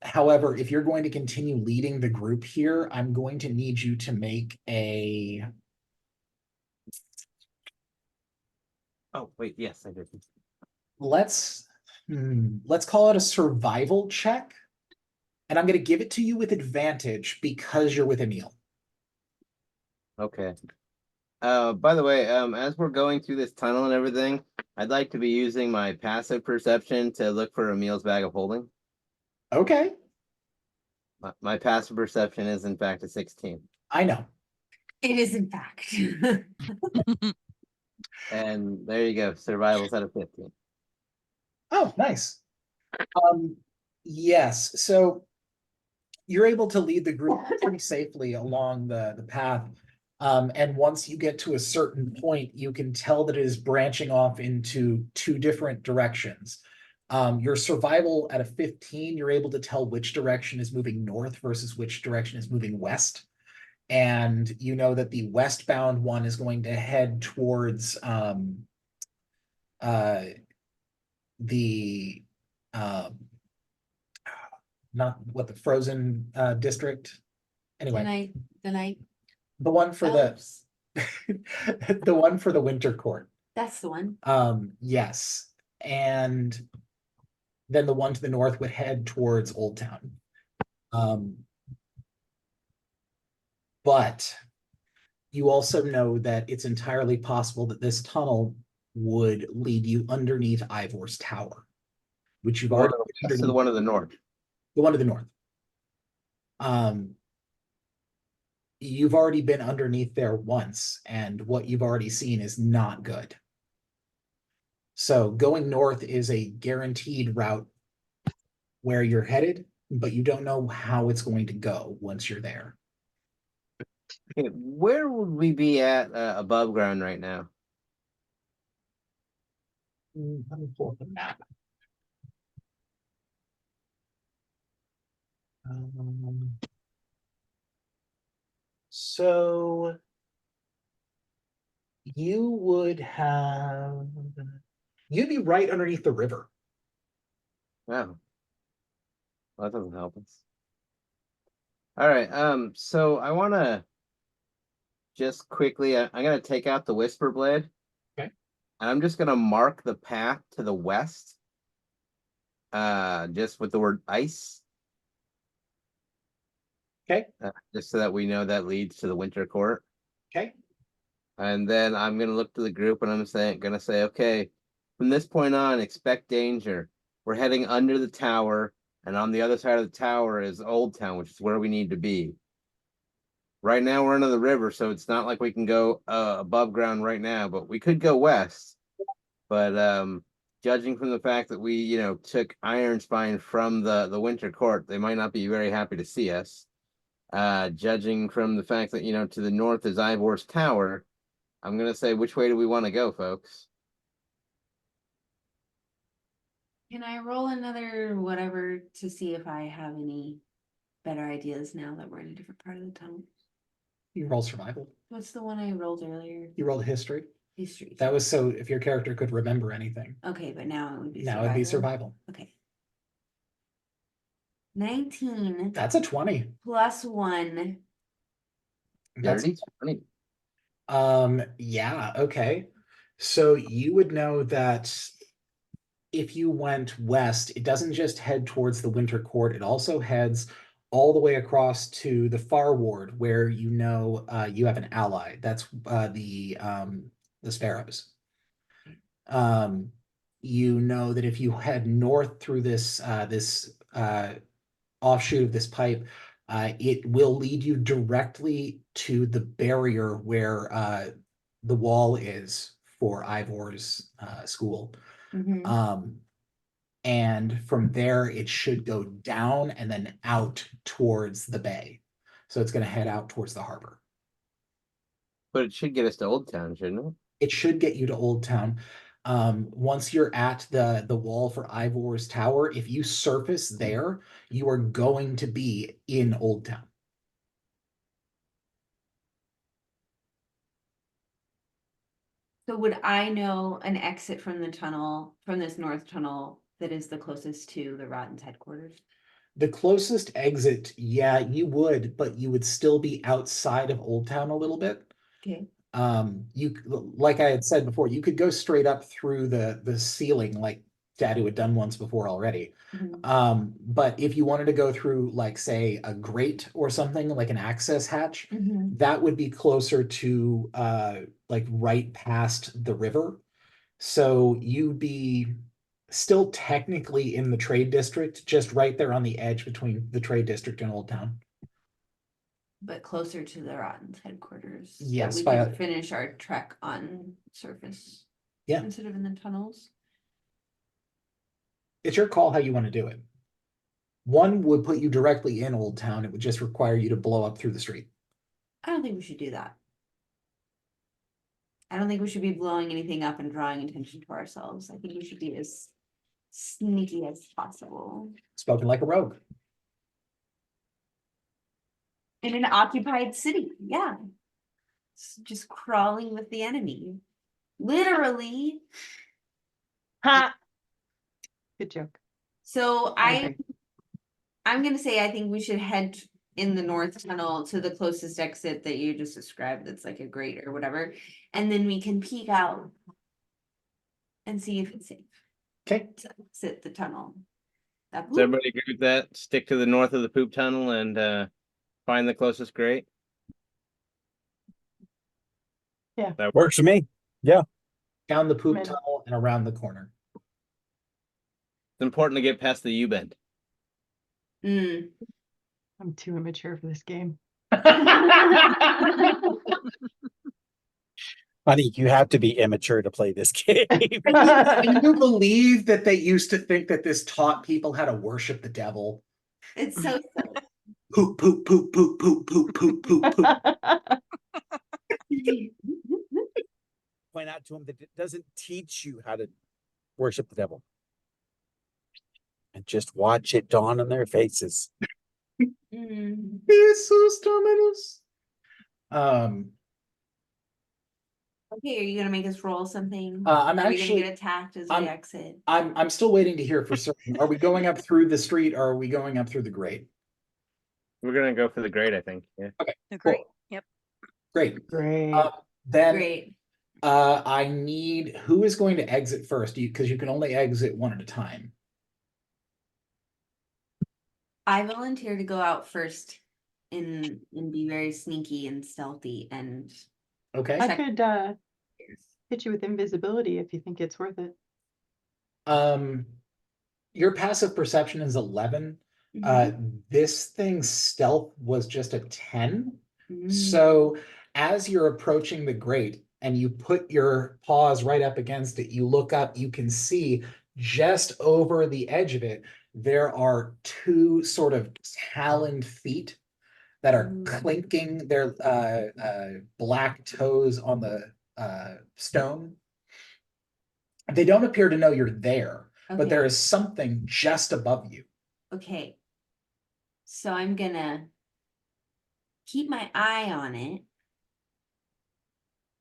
However, if you're going to continue leading the group here, I'm going to need you to make a. Oh, wait, yes, I did. Let's call it a survival check. And I'm going to give it to you with advantage because you're with Emil. Okay. By the way, as we're going through this tunnel and everything, I'd like to be using my passive perception to look for Emil's bag of holding. Okay, My passive perception is in fact a 16. I know. It is in fact. And there you go, survival's at a 15. Oh, nice. Yes, so you're able to lead the group pretty safely along the path. And once you get to a certain point, you can tell that it is branching off into two different directions. Your survival at a 15, you're able to tell which direction is moving north versus which direction is moving west. And you know that the westbound one is going to head towards the not what the frozen district. Anyway, the one for Elves. the one for the winter court. That's the one. Yes. And then the one to the north would head towards Old Town. But you also know that it's entirely possible that this tunnel would lead you underneath Ivor's tower, which you've already That's to the one to the north. the one to the north. You've already been underneath there once, and what you've already seen is not good. So going north is a guaranteed route where you're headed, but you don't know how it's going to go once you're there. Okay, where would we be at above ground right now? Let me pull up the map. So you would have, you'd be right underneath the river. Wow. Well, that doesn't help us. All right, so I want to just quickly, I'm going to take out the Whisper Blade. Okay. And I'm just going to mark the path to the west. Just with the word ice. Okay. Just so that we know that leads to the winter court. Okay. And then I'm going to look to the group and I'm going to say, okay, from this point on, expect danger. We're heading under the tower. And on the other side of the tower is Old Town, which is where we need to be. Right now we're under the river, so it's not like we can go above ground right now, but we could go west. But judging from the fact that we, took Iron Spine from the winter court, they might not be very happy to see us. Judging from the fact that, to the north is Ivor's tower, I'm gonna say, which way do we want to go, folks? Can I roll another whatever to see if I have any better ideas now that we're in a different part of the tunnel? You roll survival. What's the one I rolled earlier? You rolled history. History. That was so if your character could remember anything. Okay, but now it would be Now it'd be survival. Okay. 19 That's a 20. plus 1. That's 30, 20. Yeah, okay. So you would know that if you went west, it doesn't just head towards the winter court, it also heads all the way across to the far ward where you have an ally. That's the Sparrows. You know that if you head north through this offshoot of this pipe, it will lead you directly to the barrier where the wall is for Ivor's school. Mhm. And from there, it should go down and then out towards the bay. So it's going to head out towards the harbor. But it should get us to Old Town, shouldn't it? It should get you to Old Town. Once you're at the wall for Ivor's Tower, if you surface there, you are going to be in Old Town. So would I know an exit from the tunnel, from this north tunnel that is the closest to the Rotten's headquarters? The closest exit, yeah, you would, but you would still be outside of Old Town a little bit. Okay. Like I had said before, you could go straight up through the ceiling like Dadu had done once before already. Mhm. But if you wanted to go through like say a grate or something like an access hatch, Mhm. that would be closer to like right past the river. So you'd be still technically in the trade district, just right there on the edge between the trade district and Old Town. But closer to the Rotten's headquarters. that Yes, We by can a- finish our trek on surface. Yeah. Instead of in the tunnels. It's your call how you want to do it. One would put you directly in Old Town. It would just require you to blow up through the street. I don't think we should do that. I don't think we should be blowing anything up and drawing attention to ourselves. I think we should be as sneaky as possible. Spoken like a rogue. In an occupied city, yeah. Just crawling with the enemy. Literally. Ha! Good joke. So Okay. I'm gonna say I think we should head in the north tunnel to the closest exit that you just described, that's like a grate or whatever, and then we can peek out. And see if it's safe Okay. to exit the tunnel. That Does everybody agree with that? Stick to the north of the poop tunnel and find the closest grate? Yeah. That Works for me. Down the poop Middle. tunnel and around the corner. It's important to get past the U-bend. Mm. I'm too immature for this game. Honey, you have to be immature to play this game. Can you believe that they used to think that this taught people how to worship the devil? It's so Poop, poop, poop, poop, poop, poop, poop, poop, poop. Point out to him that it doesn't teach you how to worship the devil. And just watch it dawn on their faces. Mm. Jesus Dominus. Okay, are you gonna make us roll something? I'm Are we actually- gonna get attacked as I'm- we exit? I'm still waiting to hear for certain. Are we going up through the street or are we going up through the grate? We're gonna go for the grate, I think. Yeah. Agree. Yep. Great. Great. Then Great. I need who is going to exit first? Because you can only exit one at a time. I volunteer to go out first and be very sneaky and stealthy and Okay. I could hit you with invisibility if you think it's worth it. Your passive perception is 11. This thing's stealth was just a 10. Mhm. So as you're approaching the grate and you put your paws right up against it, you look up, you can see just over the edge of it, there are two sort of taloned feet that are clinking their black toes on the stone. They don't appear to know you're there, but there Okay. is something just above you. Okay. So I'm gonna keep my eye on it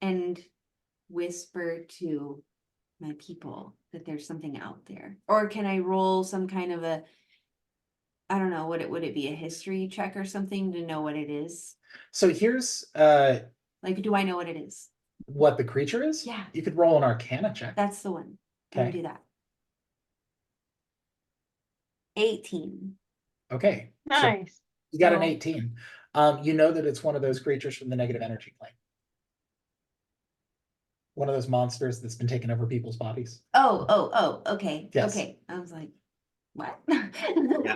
and whisper to my people that there's something out there. Or can I roll some kind of a, I don't know, would it be a history check or something to know what it is? So here's Like, do I know what it is? what the creature is. Yeah. You could roll an Arcana check. That's the one. I'm gonna Okay. do that. 18. Okay. So Nice. you got an So- 18. You know that it's one of those creatures from the negative energy plane. One of those monsters that's been taking over people's bodies. Oh, okay. Yes. Okay. I was like, what? Yeah,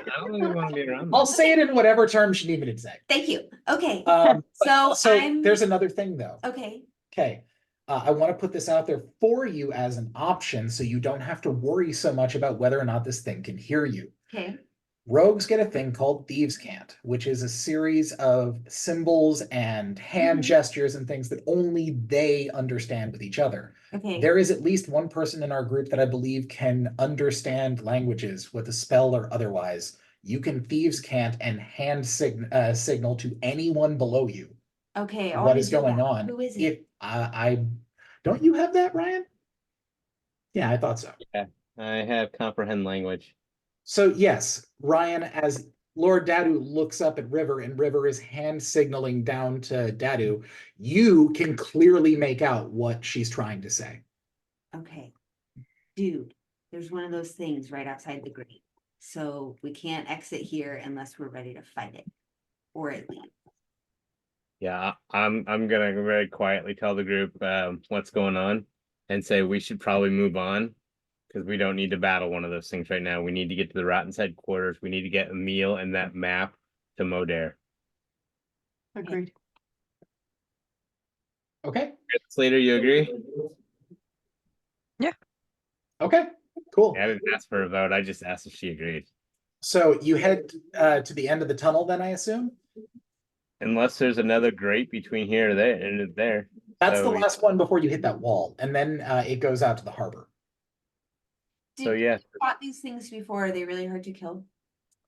I don't really want to be around. I'll say it in whatever terms you need me to say. Thank you. Okay. But- So so I'm there's another thing though. okay. Okay. I want to put this out there for you as an option so you don't have to worry so much about whether or not this thing can hear you. Okay. rogues get a thing called Thieves' Cant, which is a series of symbols and hand Mhm. gestures and things that only they understand with each other. Okay. There is at least one person in our group that I believe can understand languages with a spell or otherwise. You can Thieves' Cant and hand signal to anyone below you Okay. I what wanna is do going that. on. Who is it? If I don't you have that, Ryan? Yeah, I thought so. I have comprehend language. So yes, Ryan, as Lord Dadu looks up at River and River is hand signaling down to Dadu, you can clearly make out what she's trying to say. Okay. Dude, there's one of those things right outside the grate. So we can't exit here unless we're ready to fight it. Or at least. Yeah, I'm gonna very quietly tell the group what's going on and say we should probably move on because we don't need to battle one of those things right now. We need to get to the Rotten's headquarters. We need to get Emil and that map to Modare. Agreed. Okay. Slater, you agree? Okay. Cool. I didn't ask for a vote. I just asked if she agreed. So you head to the end of the tunnel then, I assume? Unless there's another grate between here and there and there. That's So the last one before you hit that wall, and then it goes out to the harbor. So Did yeah, you fought these things before? Are they really hard to kill?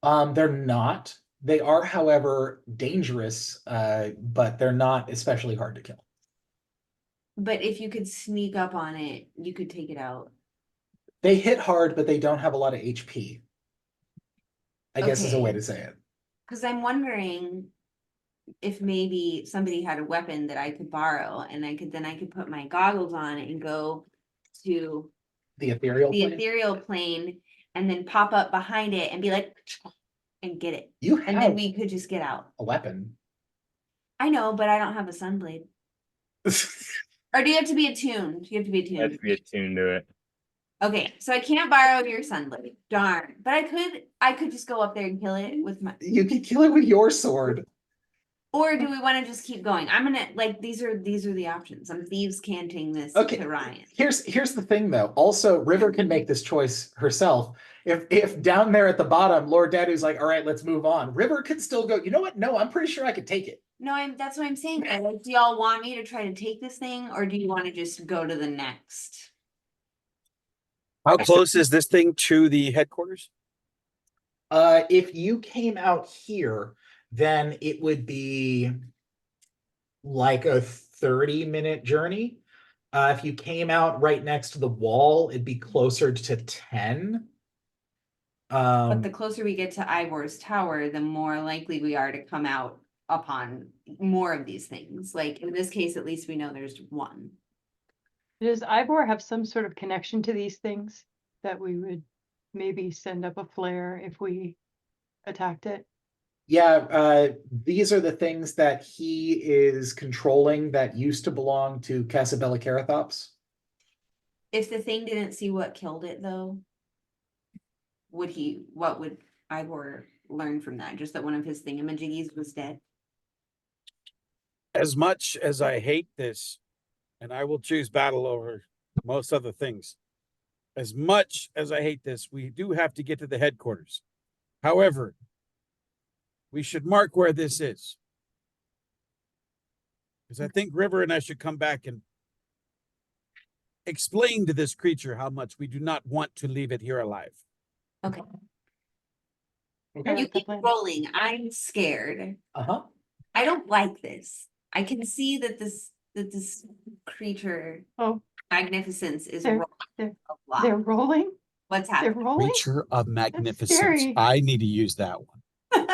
They're not. They are, however, dangerous, but they're not especially hard to kill. But if you could sneak up on it, you could take it out. They hit hard, but they don't have a lot of HP. I guess is a way Okay. to say it. Because I'm wondering if maybe somebody had a weapon that I could borrow and I could put my goggles on and go to The ethereal the plane. ethereal plane and then pop up behind it and be like and get it. You And have then we could just get out. a weapon. I know, but I don't have a sunblade. Or do you have to be attuned? You have to be I have attuned. to be attuned to it. Okay, so I can't borrow your sunblade. Darn. But I could just go up there and kill it with my You can kill it with your sword. or do we want to just keep going? I'm gonna like these are the options. I'm thieves canting this Okay. to Ryan. Here's the thing though. Also, River can make this choice herself. If down there at the bottom, Lord Dadu's like, all right, let's move on. River could still go, you know what? No, I'm pretty sure I could take it. No, that's what I'm saying. Like, do y'all want me to try to take this thing or do you want to just go to the next? How close is this thing to the headquarters? If you came out here, then it would be like a 30-minute journey. If you came out right next to the wall, it'd be closer to 10. But the closer we get to Ivor's tower, the more likely we are to come out upon more of these things. Like in this case, at least we know there's one. Does Ivor have some sort of connection to these things that we would maybe send up a flare if we attacked it? Yeah, these are the things that he is controlling that used to belong to Casabella Carathops. If the thing didn't see what killed it though, what would Ivor learn from that? Just that one of his thingamajiggies was dead? As much as I hate this, and I will choose battle over most other things. As much as I hate this, we do have to get to the headquarters. However, we should mark where this is. Because I think River and I should come back and explain to this creature how much we do not want to leave it here alive. Okay. Okay. You like the keep plan. rolling. I'm scared. Uh-huh. I don't like this. I can see that this creature Oh, magnificence is They're- rolling they're- a lot. they're rolling? What's They're happening? rolling? Creature of magnificence. scary. I need to use that one.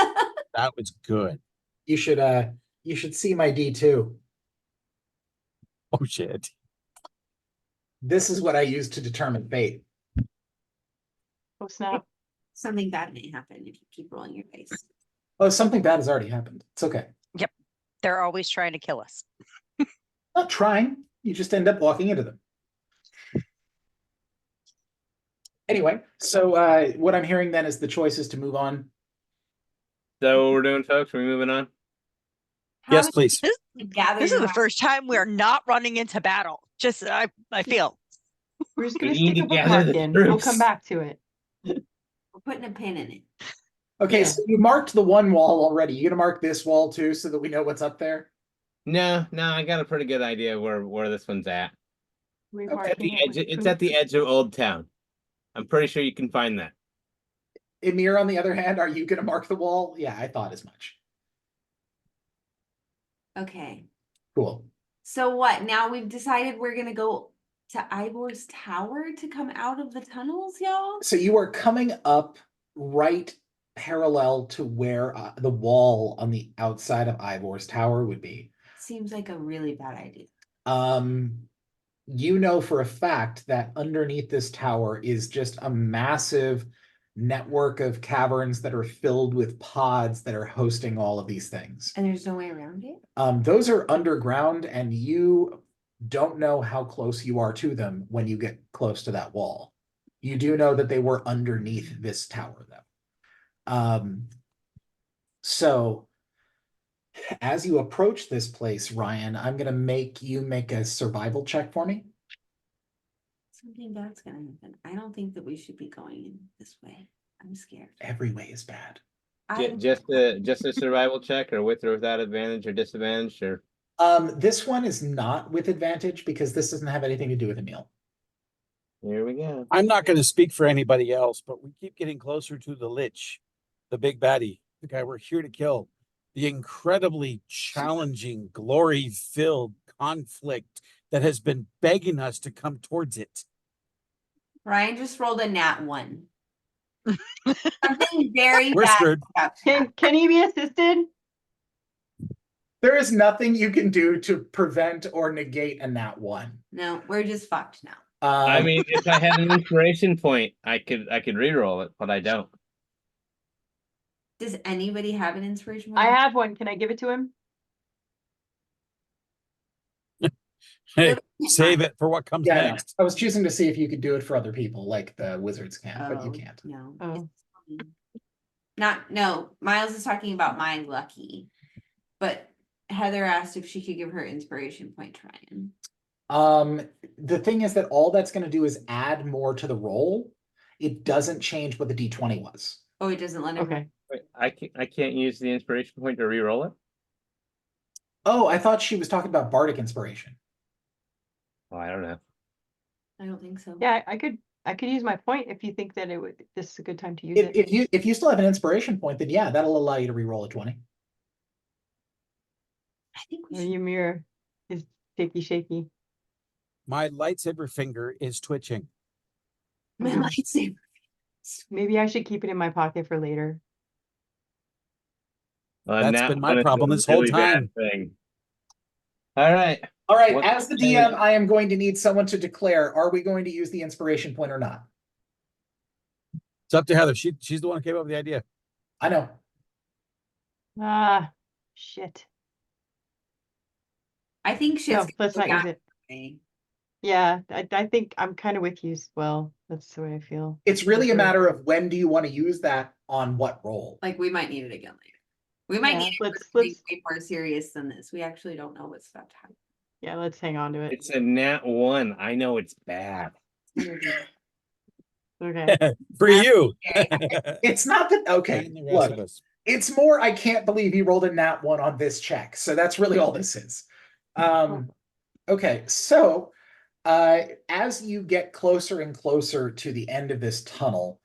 That was good. You should see my D2. Oh shit. This is what I use to determine fate. Oh, snap. Something bad may happen if you keep rolling your dice. Oh, something bad has already happened. It's okay. They're always trying to kill us. Not trying. You just end up walking into them. Anyway, so what I'm hearing then is the choice is to move on. So what we're doing, folks? Are we moving on? Yes, please. This is the first time we are not running into battle. Just I feel. We're just gonna We need stick a to gather bookmark the in. We'll troops. come back to it. We're putting a pin in it. Okay, Yeah. so you marked the one wall already. You gonna mark this wall too, so that we know what's up there? No, I got a pretty good idea where this one's at. We're Okay. At the marking it edge, with it's poop. at the edge of Old Town. I'm pretty sure you can find that. Emir, on the other hand, are you gonna mark the wall? Yeah, I thought as much. Okay. Cool. So what? Now we've decided we're gonna go to Ivor's Tower to come out of the tunnels, y'all? So you are coming up right parallel to where the wall on the outside of Ivor's Tower would be. Seems like a really bad idea. You know for a fact that underneath this tower is just a massive network of caverns that are filled with pods that are hosting all of these things. And there's no way around it? Those are underground, and you don't know how close you are to them when you get close to that wall. You do know that they were underneath this tower, though. So as you approach this place, Ryan, I'm gonna make you make a survival check for me. Something bad's gonna happen. I don't think that we should be going in this way. I'm scared. Every way is bad. Just a survival check, or with or without advantage or disadvantage, or This one is not with advantage because this doesn't have anything to do with Emil. here we go. I'm not going to speak for anybody else, but we keep getting closer to the Lich, the big baddie, the guy we're here to kill. The incredibly challenging, glory-filled conflict that has been begging us to come towards it. Ryan just rolled a nat 1. Something very We're bad. screwed. about to happen. Can he be assisted? There is nothing you can do to prevent or negate a nat 1. No, we're just fucked now. I mean, if I had an inspiration point, I could re-roll it, but I don't. Does anybody have an inspiration? I point? have one. Can I give it to him? Hey, save it for what comes yeah, next. I was choosing to see if you could do it for other people, like the wizards can, but you Oh, can't. No. Oh. it's fine. No, Miles is talking about my lucky. But Heather asked if she could give her inspiration point to Ryan. The thing is that all that's going to do is add more to the roll. It doesn't change what the d20 was. Oh, it doesn't let him. Okay. Wait, I can't use the inspiration point to re-roll it. Oh, I thought she was talking about bardic inspiration. Oh, I don't know. I don't think so. Yeah, I could use my point if you think that this is a good time to use it. If you still have an inspiration point, then yeah, that'll allow you to re-roll a 20. I think we Oh, should. Ymir is shaky. My lightsaber finger is twitching. My lightsaber. Maybe I should keep it in my pocket for later. That's Nat been my 1 is a problem this whole really bad time. thing. All right. All right, What- as the DM, I am going to need someone to declare, are we going to use the inspiration point or not? It's up to Heather. She's the one who came up with the idea. I know. Ah, shit. I think shit's No, gonna let's go not use down it. today. Yeah, I think I'm kind of with you as well. That's the way I feel. It's really a Okay. matter of when do you want to use that on what roll? Like we might need it again later. We might Yeah, need it for let's- something let's- way more serious than this. We actually don't know what's about to happen. Yeah, let's hang on to it. It's a nat 1. I know it's bad. Okay. For you. It's not that, okay, And the rest look, of us. it's more, I can't believe he rolled a nat 1 on this check. So that's really all this is. Okay, so as you get closer and closer to the end of this tunnel,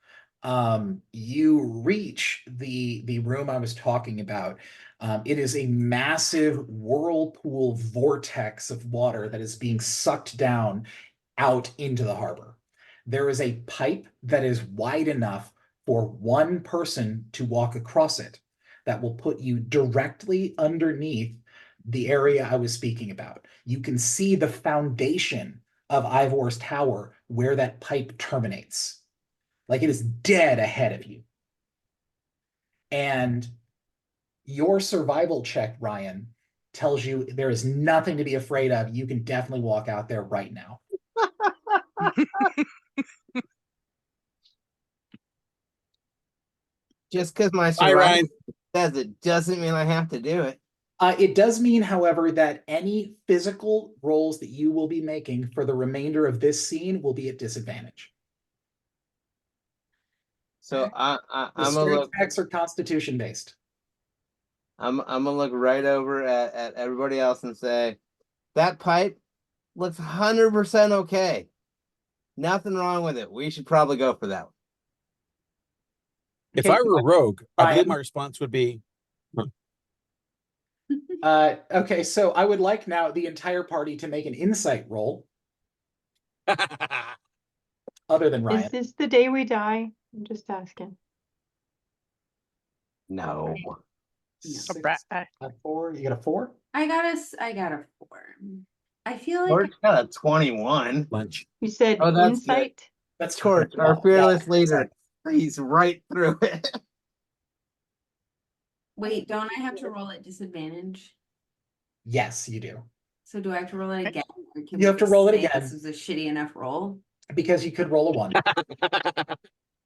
you reach the room I was talking about. It is a massive whirlpool vortex of water that is being sucked down out into the harbor. There is a pipe that is wide enough for one person to walk across it that will put you directly underneath the area I was speaking about. You can see the foundation of Ivor's Tower where that pipe terminates. Like it is dead ahead of you. And your survival check, Ryan, tells you there is nothing to be afraid of. You can definitely walk out there right now. Just because my Bye, Ryan. says it doesn't mean I have to do it. It does mean, however, that any physical rolls that you will be making for the remainder of this scene will be at disadvantage. So The I'm gonna strength look. checks are constitution based. I'm gonna look right over at everybody else and say, that pipe looks 100% okay. Nothing wrong with it. We should probably go for that one. If Okay, I were a rogue, I believe Ryan? my response would be, Okay, so I would like now the entire party to make an insight roll, other than Is Ryan. this the day we die? I'm just asking. No. Six, Right. a 4. You got a 4? I got a 4. I feel like Torch got a 21. lunch. You said Oh, that's good. insight? That's Torch, our fearless leader. He's right through it. wait, don't I have to roll at disadvantage? Yes, you do. So do I have to roll it again? Or can You we have to just roll it say again. This was a shitty enough roll. Because you could roll a 1.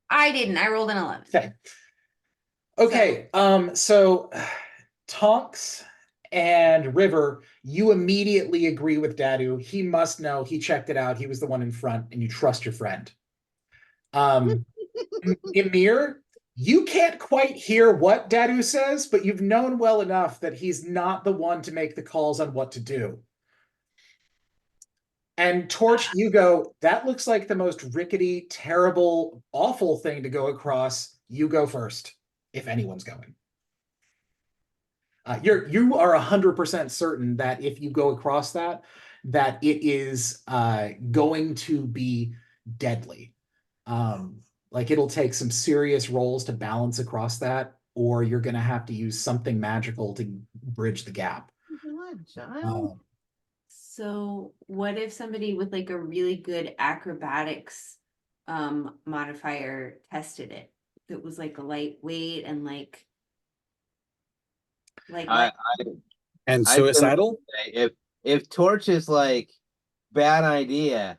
I didn't. I rolled an 11. Okay. Okay, so Tonks and River, you immediately agree with Dadu. He must know, he checked it out, he was the one in front, and you trust your friend. Emir, you can't quite hear what Dadu says, but you've known well enough that he's not the one to make the calls on what to do. And Torch, you go, that looks like the most rickety, terrible, awful thing to go across. You go first, if anyone's going. You are 100% certain that if you go across that it is going to be deadly. Like it'll take some serious rolls to balance across that, or you're going to have to use something magical to bridge the gap. So what if somebody with like a really good acrobatics modifier tested it? If it was like a lightweight and like And I suicidal? if Torch is like bad idea,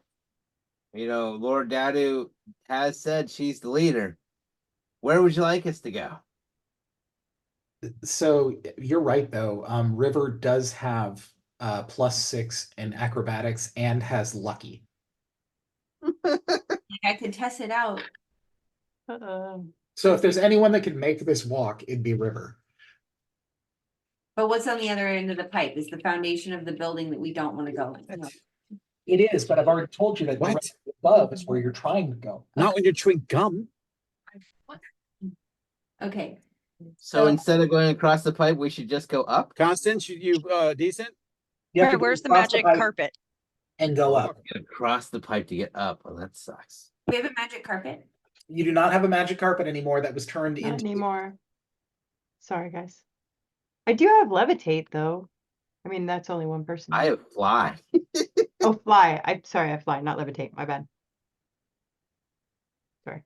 Lord Dadu has said she's the leader. Where would you like us to go? So you're right though. River does have +6 in acrobatics and has lucky. I could test it out. So if there's anyone that can make this walk, it'd be River. But what's on the other end of the pipe is the foundation of the building that we don't want to go in. No. It is, but I've already told you that What? directly above is where you're trying to go. Not when you're chewing gum. Okay. So instead of going across the pipe, we should just go up. Constance, you decent? You have to Right, go where's the across magic pipe carpet? and go up. Get across the pipe to get up. Oh, that sucks. We have a magic carpet. You do not have a magic carpet anymore. That was turned Not into anymore. Sorry, guys. I do have levitate though. I mean, that's only one person. I have fly. Oh, fly. I'm sorry, I fly, not levitate. My bad. Sorry.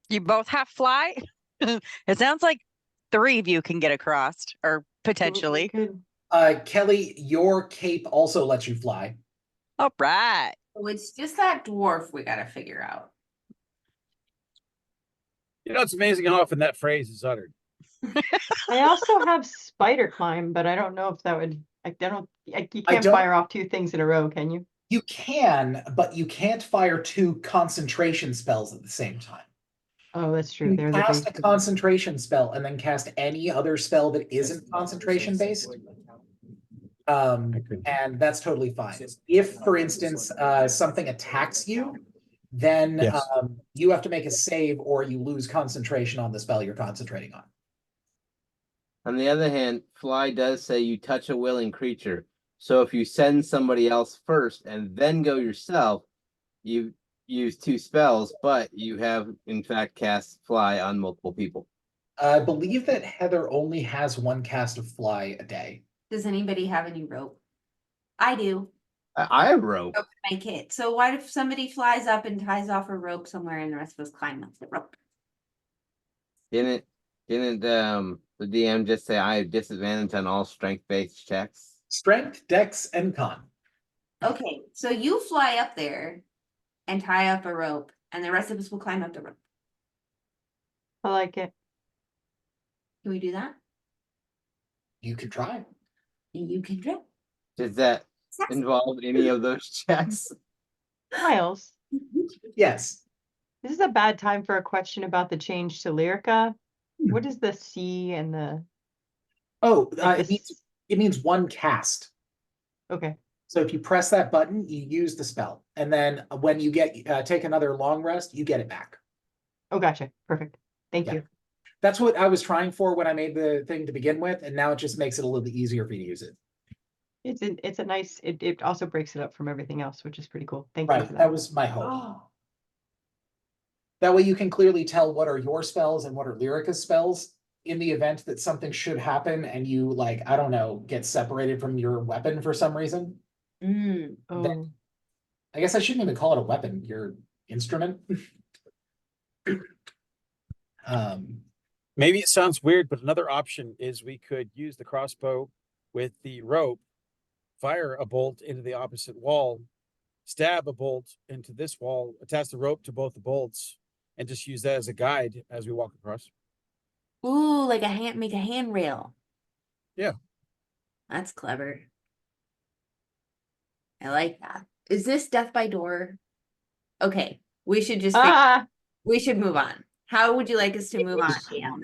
You both have fly? It sounds like 3 of you can get across, or potentially. Good. Kelly, your cape also lets you fly. All right. So it's just that dwarf we gotta figure out. It's amazing how often that phrase is uttered. I also have spider climb, but I don't know if that would. You can't don't- fire off 2 things in a row, can you? You can, but you can't fire 2 concentration spells at the same time. Oh, that's true. You They're can the cast a base. concentration spell and then cast any other spell that isn't concentration based. And that's totally fine. If, for instance, something attacks you, then Yes. you have to make a save or you lose concentration on the spell you're concentrating on. On the other hand, fly does say you touch a willing creature. So if you send somebody else first and then go yourself, you use 2 spells, but you have in fact cast fly on multiple people. I believe that Heather only has 1 cast of fly a day. Does anybody have any rope? I do. I have rope. Rope in my kit. So what if somebody flies up and ties off a rope somewhere and the rest of us climb up the rope? Didn't the DM just say I have disadvantage on all strength-based checks? Strength, dex, and con. Okay, so you fly up there and tie up a rope, and the rest of us will climb up the rope. I like it. Can we do that? You can try. You can drip. Does that involve any of those checks? Miles, Yes. this is a bad time for a question about the change to Lyrica. What is the C and the, Oh, like it means this? one cast. Okay, So if you press that button, you use the spell, and then when you get take another long rest, you get it back. oh, gotcha, perfect, thank Yeah. you. That's what I was trying for when I made the thing to begin with, and now it just makes it a little bit easier for you to use it. It's a nice, it also breaks it up from everything else, which is pretty cool, thank you Right, for that that. was my hope. That way you can clearly tell what are your spells and what are Lyrica's spells in the event that something should happen and you, like, I don't know, get separated from your weapon for some reason. Mm, Oh, I guess I shouldn't even call it a weapon, your instrument. Maybe it sounds weird, but another option is we could use the crossbow with the rope, fire a bolt into the opposite wall, stab a bolt into this wall, attach the rope to both the bolts, and just use that as a guide as we walk across. ooh, like make a handrail. Yeah. That's clever. I like that. Is this death by door? Okay, we should just we should move on. How would you like us to move on, Dan?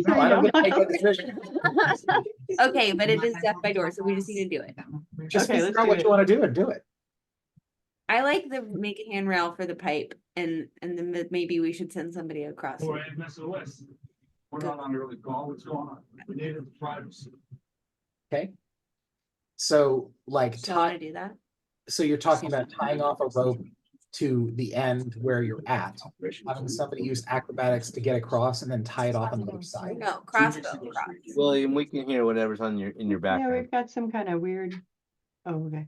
No, I don't get to make that decision. Okay, but it is death by door, so we just need to do it. Just Okay, let's figure out do what it. you want to do and do it. I like the make a handrail for the pipe, and then maybe we should send somebody across. Or SOS. We're not on early call. What's going on? We needed privacy. Okay. So like So I want to do that. so you're talking about tying off a rope to the end where you're at, having somebody use acrobatics to get across and then tie it off on the other side. No, crossbow. William, we can hear whatever's on your in your Yeah, background. we've got some kind of weird, oh, okay.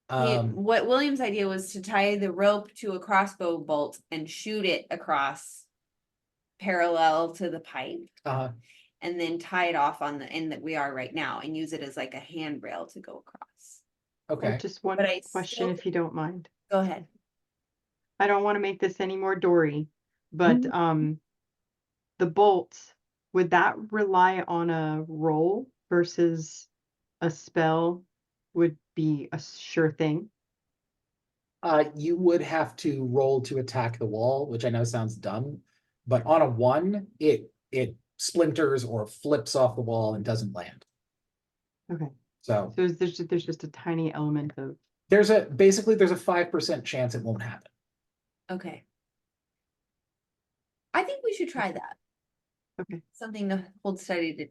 What William's idea was to tie the rope to a crossbow bolt and shoot it across parallel to the pipe, Uh, and then tie it off on the end that we are right now and use it as like a handrail to go across. okay. Just one But I question, still- if you don't mind. Go ahead. I don't want to make this any more Dory, but the bolts, would that rely on a roll versus a spell would be a sure thing? You would have to roll to attack the wall, which I know sounds dumb, but on a 1, it splinters or flips off the wall and doesn't land. Okay, So so there's just a tiny element of, there's a 5% chance it won't happen. Okay. I think we should try that. okay, Something to hold steady to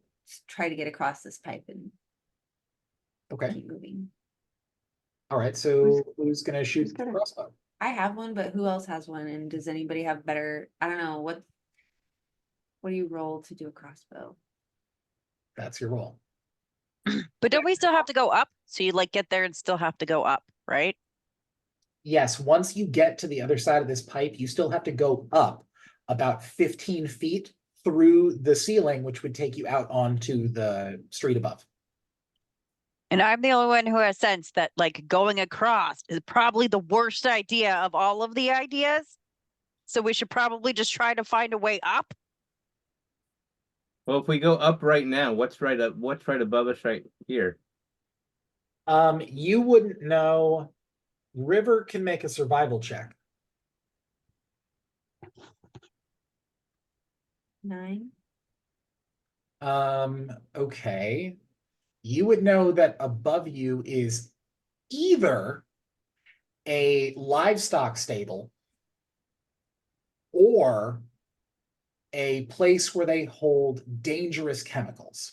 try to get across this pipe and Okay. keep moving. All right. So who's gonna shoot who's the gonna- crossbow? I have one, but who else has one? And does anybody have better? I don't know. What do you roll to do a crossbow? That's your roll. But don't we still have to go up? So you like get there and still have to go up, right? Yes, once you get to the other side of this pipe, you still have to go up about 15 feet through the ceiling, which would take you out onto the street above. And I'm the only one who has sense that like going across is probably the worst idea of all of the ideas. So we should probably just try to find a way up. Well, if we go up right now, what's right above us right here? You wouldn't know. River can make a survival check. 9. Okay. You would know that above you is either a livestock stable or a place where they hold dangerous chemicals.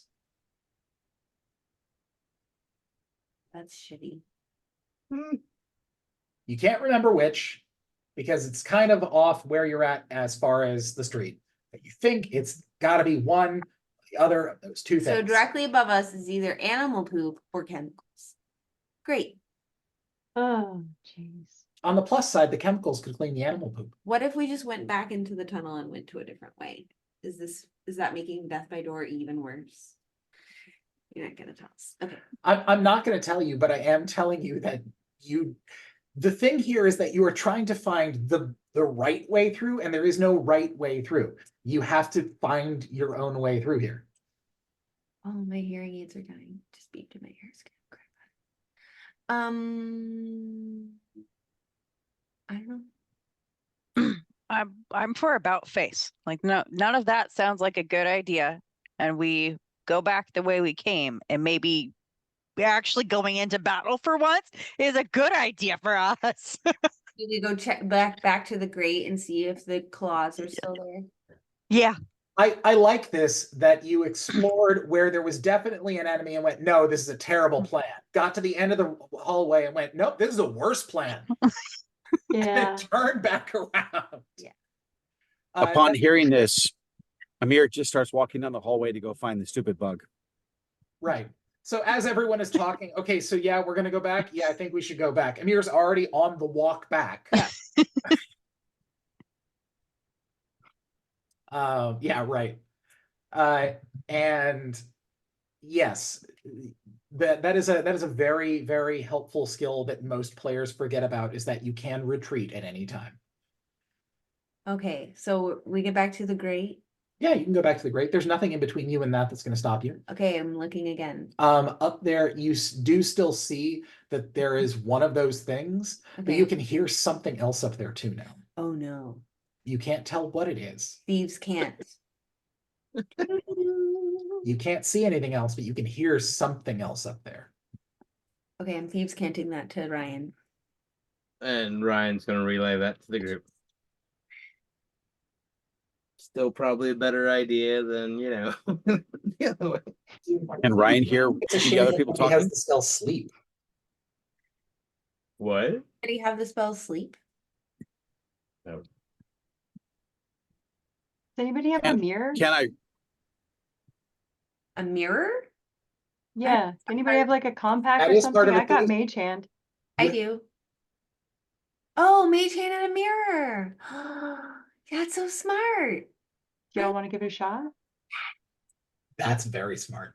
That's shitty. You can't remember which because it's kind of off where you're at as far as the street. But you think it's got to be one, the other of those two So things. directly above us is either animal poop or chemicals. Great. oh, jeez. On the plus side, the chemicals could clean the animal poop. What if we just went back into the tunnel and went to a different way? Is that making death by door even worse? You're not gonna tell us. Okay. I'm not going to tell you, but I am telling you that the thing here is that you are trying to find the right way through, and there is no right way through. You have to find your own way through here. Oh, my hearing aids are dying. Just beeped in my ears. I don't know. I'm for about face. Like no, none of that sounds like a good idea. And we go back the way we came, and maybe actually going into battle for once is a good idea for us. You could go check back to the grate and see if the claws are still there. Yeah. I like this that you explored where there was definitely an enemy and went, no, this is a terrible plan. Got to the end of the hallway and went, nope, this is a worse plan. Yeah. And turned back around. Yeah. Upon That- hearing this, Amir just starts walking down the hallway to go find the stupid bug. Right. So as everyone is talking, okay, so yeah, we're gonna go back. Yeah, I think we should go back. Amir's already on the walk back. Yeah. Yeah, right. And yes, that is a very, very helpful skill that most players forget about, is that you can retreat at any time. Okay, so we get back to the grate. Yeah, you can go back to the grate. There's nothing in between you and that's gonna stop you. Okay, I'm looking again. Up there, you do still see that there is one of those things, but you Okay. can hear something else up there too now. Oh no, You can't tell what it is. thieves can't. You can't see anything else, but you can hear something else up there. Okay, I'm thieves canting that to Ryan. And Ryan's gonna relay that to the group. Still probably a better idea than, the other way. And Ryan here, It's a the shame other that people nobody has talking. to spell sleep. What? Did he have the spell sleep? No. Does anybody have a And mirror? Can I? A mirror? Yeah. Does anybody have like a compact That or is part something? of the I got thing. mage hand. I Yeah. do. Oh, mage hand and a mirror. That's so smart. Do y'all want to give it a shot? That's very smart.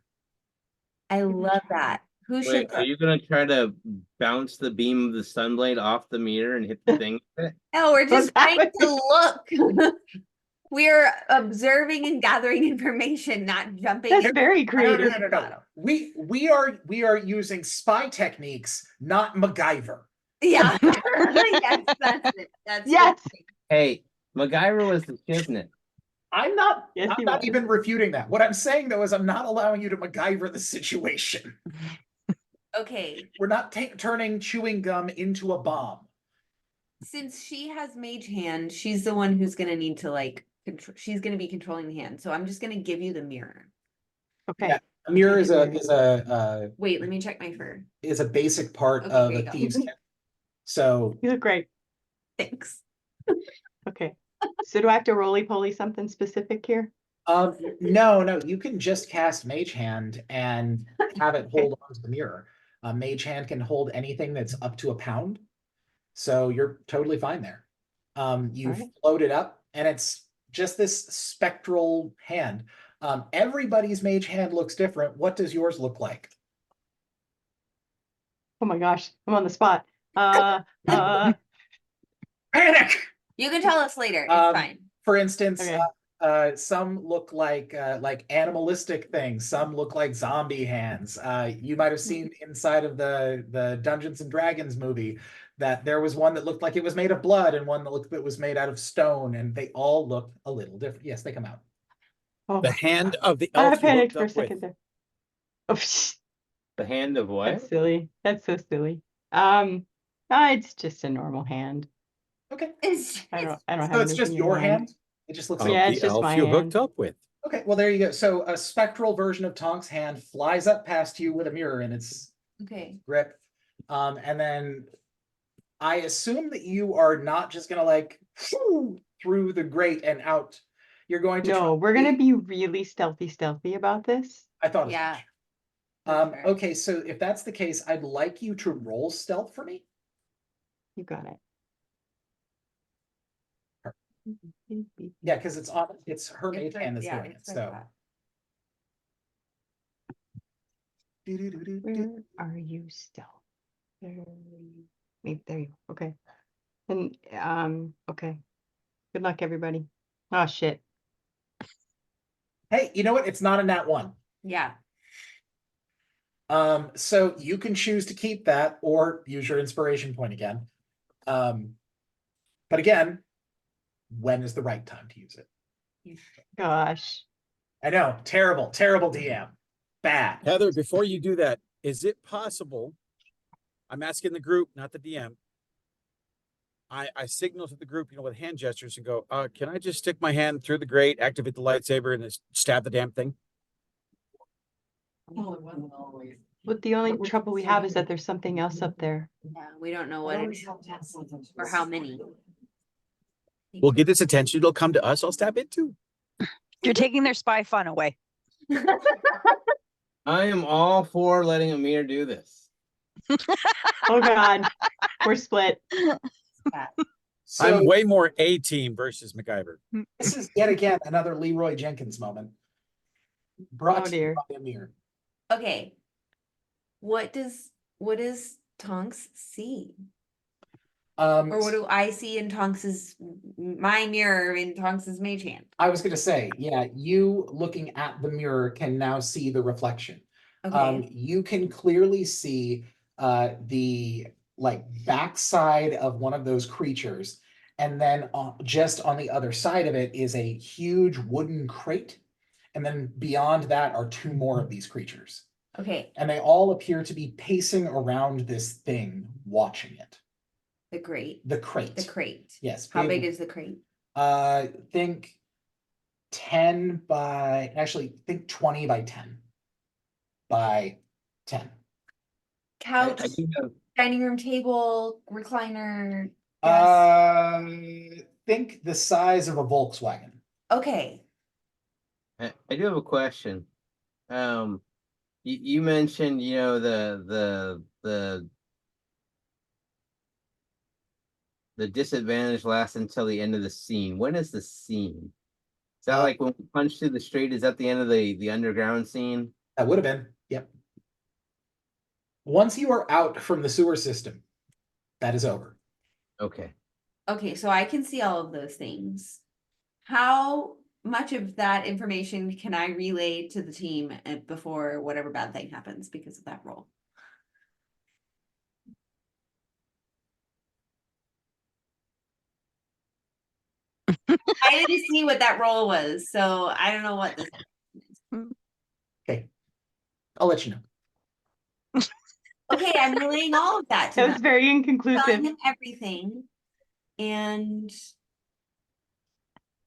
I me a love try. that. Who Wait, should? are you gonna try to bounce the beam of the sunblade off the mirror and hit the thing with it? No, we're just that trying would to look. We're observing and gathering information, not jumping. That's in. very No, creative. no. We are using spy techniques, not MacGyver. Yeah. Yes, that's it. That's Yes. it. Hey, MacGyver was the shiznit. I'm not Yes, I'm he not was. even refuting that. What I'm saying though is I'm not allowing you to MacGyver the situation. Okay, We're not turning chewing gum into a bomb. since she has mage hand, she's the one who's gonna need to like she's gonna be controlling the hand. So I'm just gonna give you the mirror. Okay. Yeah. A mirror Okay, is a mirror. Wait, let me check my fur. is a basic part Okay, of there a you go. thieves kit. So You look great. Thanks. Okay. So do I have to roly-poly something specific here? no, you can just cast Mage Hand and have it hold on to the mirror. Mage Hand can hold anything that's up to a pound. So you're totally fine there. You Alright. float it up and it's just this spectral hand. Everybody's Mage Hand looks different. What does yours look like? Oh my gosh, I'm on the spot. Panic! You can tell us later. It's Um, fine. For instance, Okay. some look like animalistic things. Some look like zombie hands. You might have seen inside of the Dungeons and Dragons movie that there was one that looked like it was made of blood and one that looked that was made out of stone, and they all look a little different. Yes, they come out. Oh, The hand of the I elf you panicked hooked for a up second with. there. Oh, psh, The hand of what? that's silly. That's so silly. It's just a normal hand. Okay, It's I don't so have it's just anything in your mind. hand. It just looks Of like Yeah, the it's just elf my you hand. hooked up with. okay. Well, there you go. So a spectral version of Tonk's hand flies up past you with a mirror in its okay. grip, and then I assume that you are not just gonna like through the grate and out. You're going to. No, we're gonna be really stealthy about this. I thought. As Yeah. much. That's fair. Okay, so if that's the case, I'd like you to roll stealth for me. You got it. Yeah, because it's her mage It's right- hand that's yeah, doing it. it's right So. back. Where are you stealth? Maybe there you go. Okay. And okay. Good luck, everybody. Oh shit. Hey, you know what? It's not a nat one. Yeah. So you can choose to keep that or use your inspiration point again. But again, when is the right time to use it? Gosh. I know, terrible, terrible DM. Bad. Heather, before you do that, is it possible? I'm asking the group, not the DM. I signal to the group, with hand gestures and go, can I just stick my hand through the grate, activate the lightsaber, and just stab the damn thing? But the only trouble we have is that there's something else up there. Yeah, we don't know what it is or how many. We'll get its attention. It'll come to us. I'll stab it too. You're taking their spy fun away. I am all for letting Amir do this. Oh God, we're split. So I'm way more A team versus MacGyver. this is yet again another Leroy Jenkins moment. Brought Oh, to you dear. by Amir. Okay. What does Tonks see? Or what do I see in Tonks's my mirror in Tonks's mage hand? I was gonna say, yeah, you looking at the mirror can now see the reflection. Okay. You can clearly see the backside of one of those creatures, and then just on the other side of it is a huge wooden crate, and then beyond that are two more of these creatures, Okay. and they all appear to be pacing around this thing, watching it. The crate. The crate. The crate. Yes. How big is the crate? Think 10 by, actually think 20 by 10 by 10. Couch, I do have, dining room table, recliner. Yes. Think the size of a Volkswagen. Okay. I do have a question. You mentioned, the disadvantage lasts until the end of the scene. When is the scene? Is that like when we punch through the street? Is that the end of the underground scene? That would have been, yep. Once you are out from the sewer system, that is over. Okay. Okay, so I can see all of those things. How much of that information can I relay to the team before whatever bad thing happens because of that role? I didn't see what that role was, so I don't know what this is. Okay. I'll let you know. Okay, I'm relaying all of that to That was them. very Telling inconclusive. him everything. And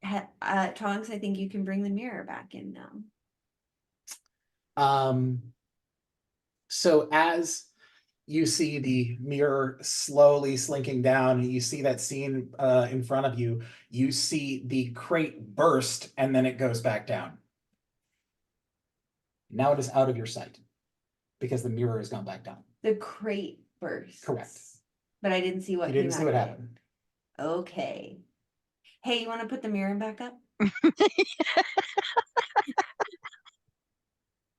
Tonks, I think you can bring the mirror back in now. So as you see the mirror slowly slinking down, and you see that scene in front of you, you see the crate burst and then it goes back down. Now it is out of your sight because the mirror has gone back down. The crate burst. Correct. But I didn't see what You didn't came see what out of it. happened. Okay. Hey, you want to put the mirror back up?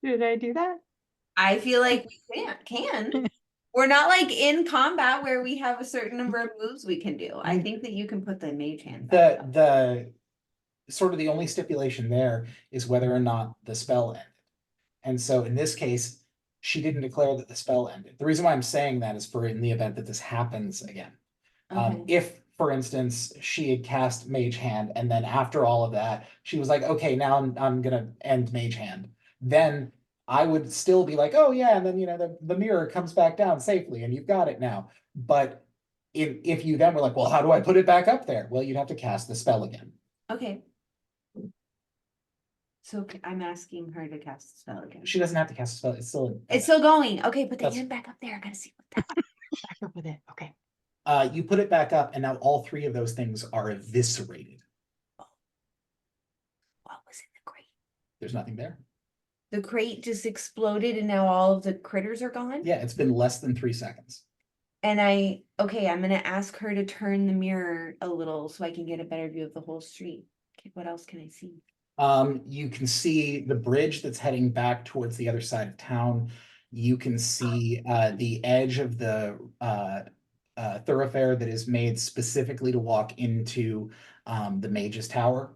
Did I do that? I feel like we can. We're not like in combat where we have a certain number of moves we can do. I think that you can put the mage hand back up. The sort of the only stipulation there is whether or not the spell ended. And so in this case, she didn't declare that the spell ended. The reason why I'm saying that is for in the event that this happens again. Okay. If, for instance, she had cast Mage Hand and then after all of that, she was like, okay, now I'm gonna end Mage Hand. Then I would still be like, oh yeah, and then the mirror comes back down safely and you've got it now. But if you then were like, well, how do I put it back up there? Well, you'd have to cast the spell again. Okay. So I'm asking her to cast the spell again. She doesn't have to cast a spell. It's still It's still going. Okay, put the That's- hand back up there. I gotta see what that. Back up with it. Okay. you put it back up and now all three of those things are eviscerated. What was in the crate? There's nothing there. The crate just exploded and now all of the critters are gone? Yeah, it's been less than 3 seconds. And I'm gonna ask her to turn the mirror a little so I can get a better view of the whole street. Okay, what else can I see? You can see the bridge that's heading back towards the other side of town. You can see the edge of the thoroughfare that is made specifically to walk into the Mage's Tower,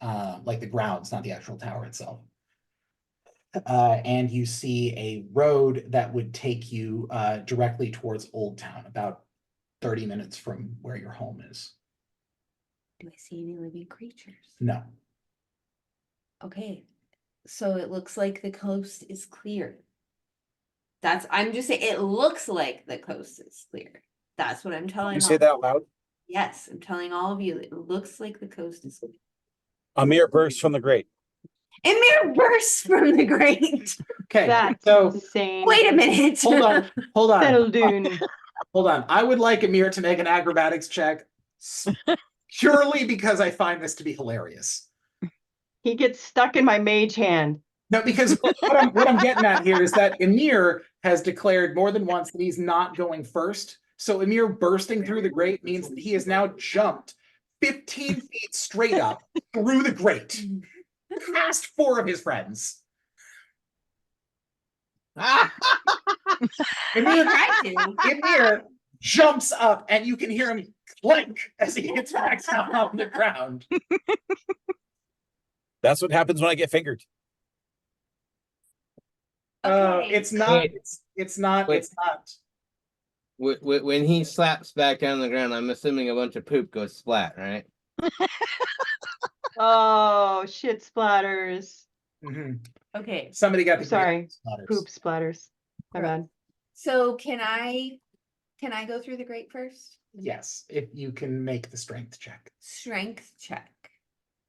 like the grounds, not the actual tower itself. And you see a road that would take you directly towards Old Town, about 30 minutes from where your home is. Do I see any living creatures? No. Okay, so it looks like the coast is clear. I'm just saying, it looks like the coast is clear. That's what I'm telling You all. say that out loud. Yes, I'm telling all of you, it looks like the coast is clear. Amir burst from the grate. Emir bursts from the grate. Okay, That's so insane. Wait a minute. hold on, hold on. Settle down. Hold on. I would like Amir to make an acrobatics check purely because I find this to be hilarious. He gets stuck in my mage hand. No, because what I'm getting at here is that Amir has declared more than once that he's not going first. So Amir bursting through the grate means that he has now jumped 15 feet straight up through the grate, past 4 of his friends. Amir, Tried to. Amir jumps up and you can hear him clink as he hits back down on the ground. That's what happens when I get fingered. Okay. It's not. Wait. It's not. Wait. It's not. When he slaps back down on the ground, I'm assuming a bunch of poop goes splat, right? Oh, shit splatters. Mhm. Okay, Somebody got the Sorry, great splatters. Poop splatters. My Right. bad. so can I go through the grate first? Yes, if you can make the strength check. Strength check.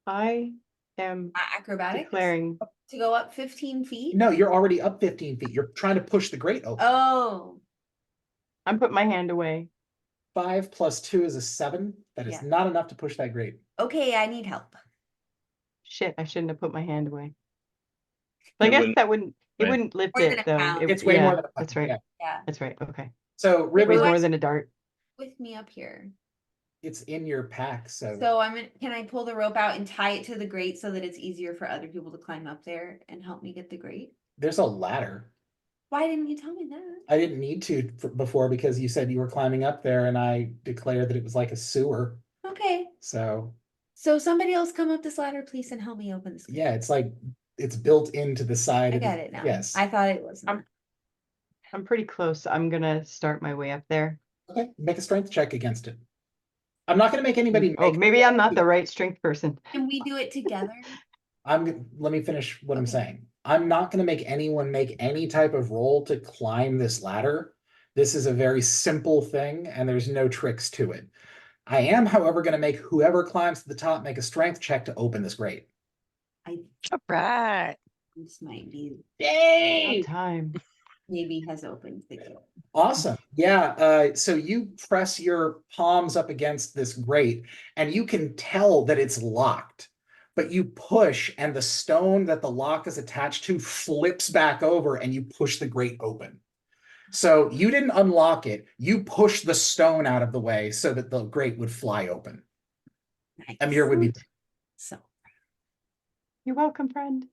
I am Acrobatics declaring. to go up 15 feet. No, you're already up 15 feet. You're trying to push the grate open. Oh, I'm putting my hand away. 5 plus 2 is a 7. That is Yeah. not enough to push that grate. okay, I need help. Shit, I shouldn't have put my hand away. But I It guess wouldn't- that wouldn't. It right. wouldn't lift More than it a though. pound. It's way more than a That's pound, right. yeah. Yeah, That's right. Okay. So It was River, more than a dart. with me up here. it's in your pack. So So can I pull the rope out and tie it to the grate so that it's easier for other people to climb up there and help me get the grate? there's a ladder. Why didn't you tell me that? I didn't need to before because you said you were climbing up there, and I declared that it was like a sewer. Okay, So so somebody else come up this ladder, please, and help me open this. yeah, it's like it's built into the side. I of the- got it now. Yes. I thought it was not. I'm pretty close. I'm gonna start my way up there. Okay, make a strength check against it. I'm not going to make anybody. Oh, make- maybe I'm not the right strength person. Can we do it together? Let me finish what I'm Okay. saying. I'm not going to make anyone make any type of roll to climb this ladder. This is a very simple thing, and there's no tricks to it. I am, however, going to make whoever climbs to the top make a strength check to open this grate. I All right. this might be About time. maybe has opened the gate. Awesome. Yeah. So you press your palms up against this grate, and you can tell that it's locked. But you push, and the stone that the lock is attached to flips back over, and you push the grate open. So you didn't unlock it. You pushed the stone out of the way so that the grate would fly open. Nice. Amir would be. So You're welcome, friend.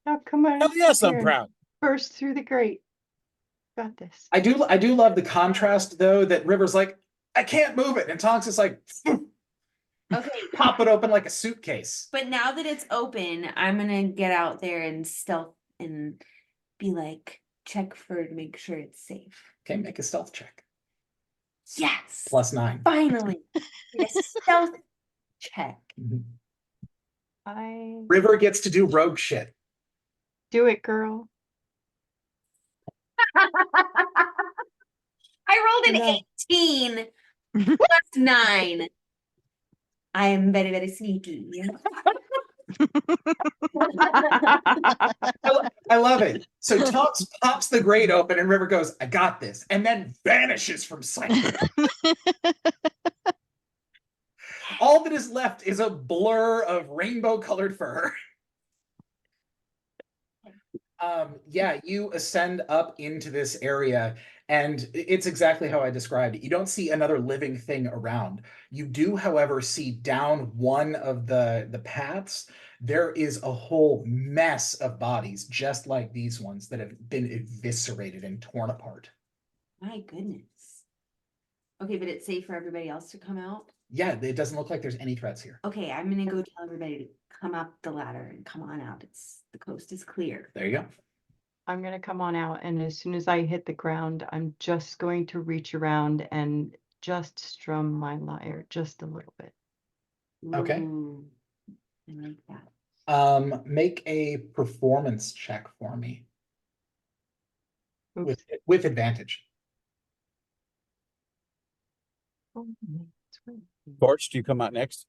Now come on. Hell yes, up I'm here and proud. Burst through the grate. Got this. I do love the contrast though, that River's like, I can't move it. And Tonks is like, okay, pop it open like a suitcase. but now that it's open, I'm gonna get out there and stealth and be like, check to make sure it's safe. Okay, make a stealth check. Yes. +9. Finally. A stealth check. Mhm. I River gets to do rogue shit. do it, girl. I rolled No. an 18 plus 9. I am very, very sneaky. I love it. So Tonks pops the grate open and River goes, I got this, and then vanishes from sight. All that is left is a blur of rainbow colored fur. Yeah, you ascend up into this area, and it's exactly how I described it. You don't see another living thing around. You do, however, see down one of the paths, there is a whole mess of bodies, just like these ones, that have been eviscerated and torn apart. My goodness. Okay, but it's safe for everybody else to come out? Yeah, it doesn't look like there's any threats here. Okay, I'm gonna go tell everybody to come up the ladder and come on out. The coast is clear. There you go. I'm gonna come on out, and as soon as I hit the ground, I'm just going to reach around and just strum my lyre just a little bit. Okay. Ooh, I like that. Make a performance check for me Oops. with advantage. Oh, that's right. Torch, do you come out next?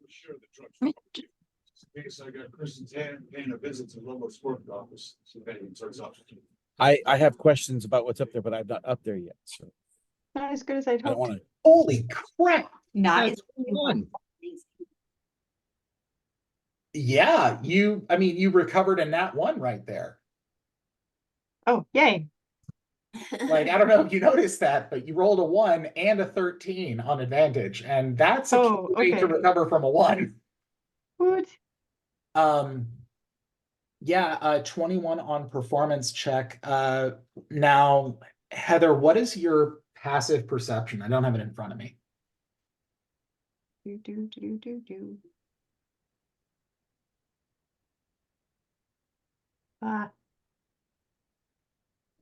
Sure, the truck's. In case I got Kristen's hand, paying a visit to Lobo's work office, so if anything turns up. I have questions about what's up there, but I'm not up there yet, so Not as good as I'd I don't hoped. want to. Holy crap! Not That's as one. Yeah, you recovered a nat 1 right there. Oh, yay. Like, I don't know if you noticed that, but you rolled a 1 and a 13 on advantage, and that's a Oh, way to okay. recover from a 1. What? Yeah, 21 on performance check. Now, Heather, what is your passive perception? I don't have it in front of me. Do. Ah.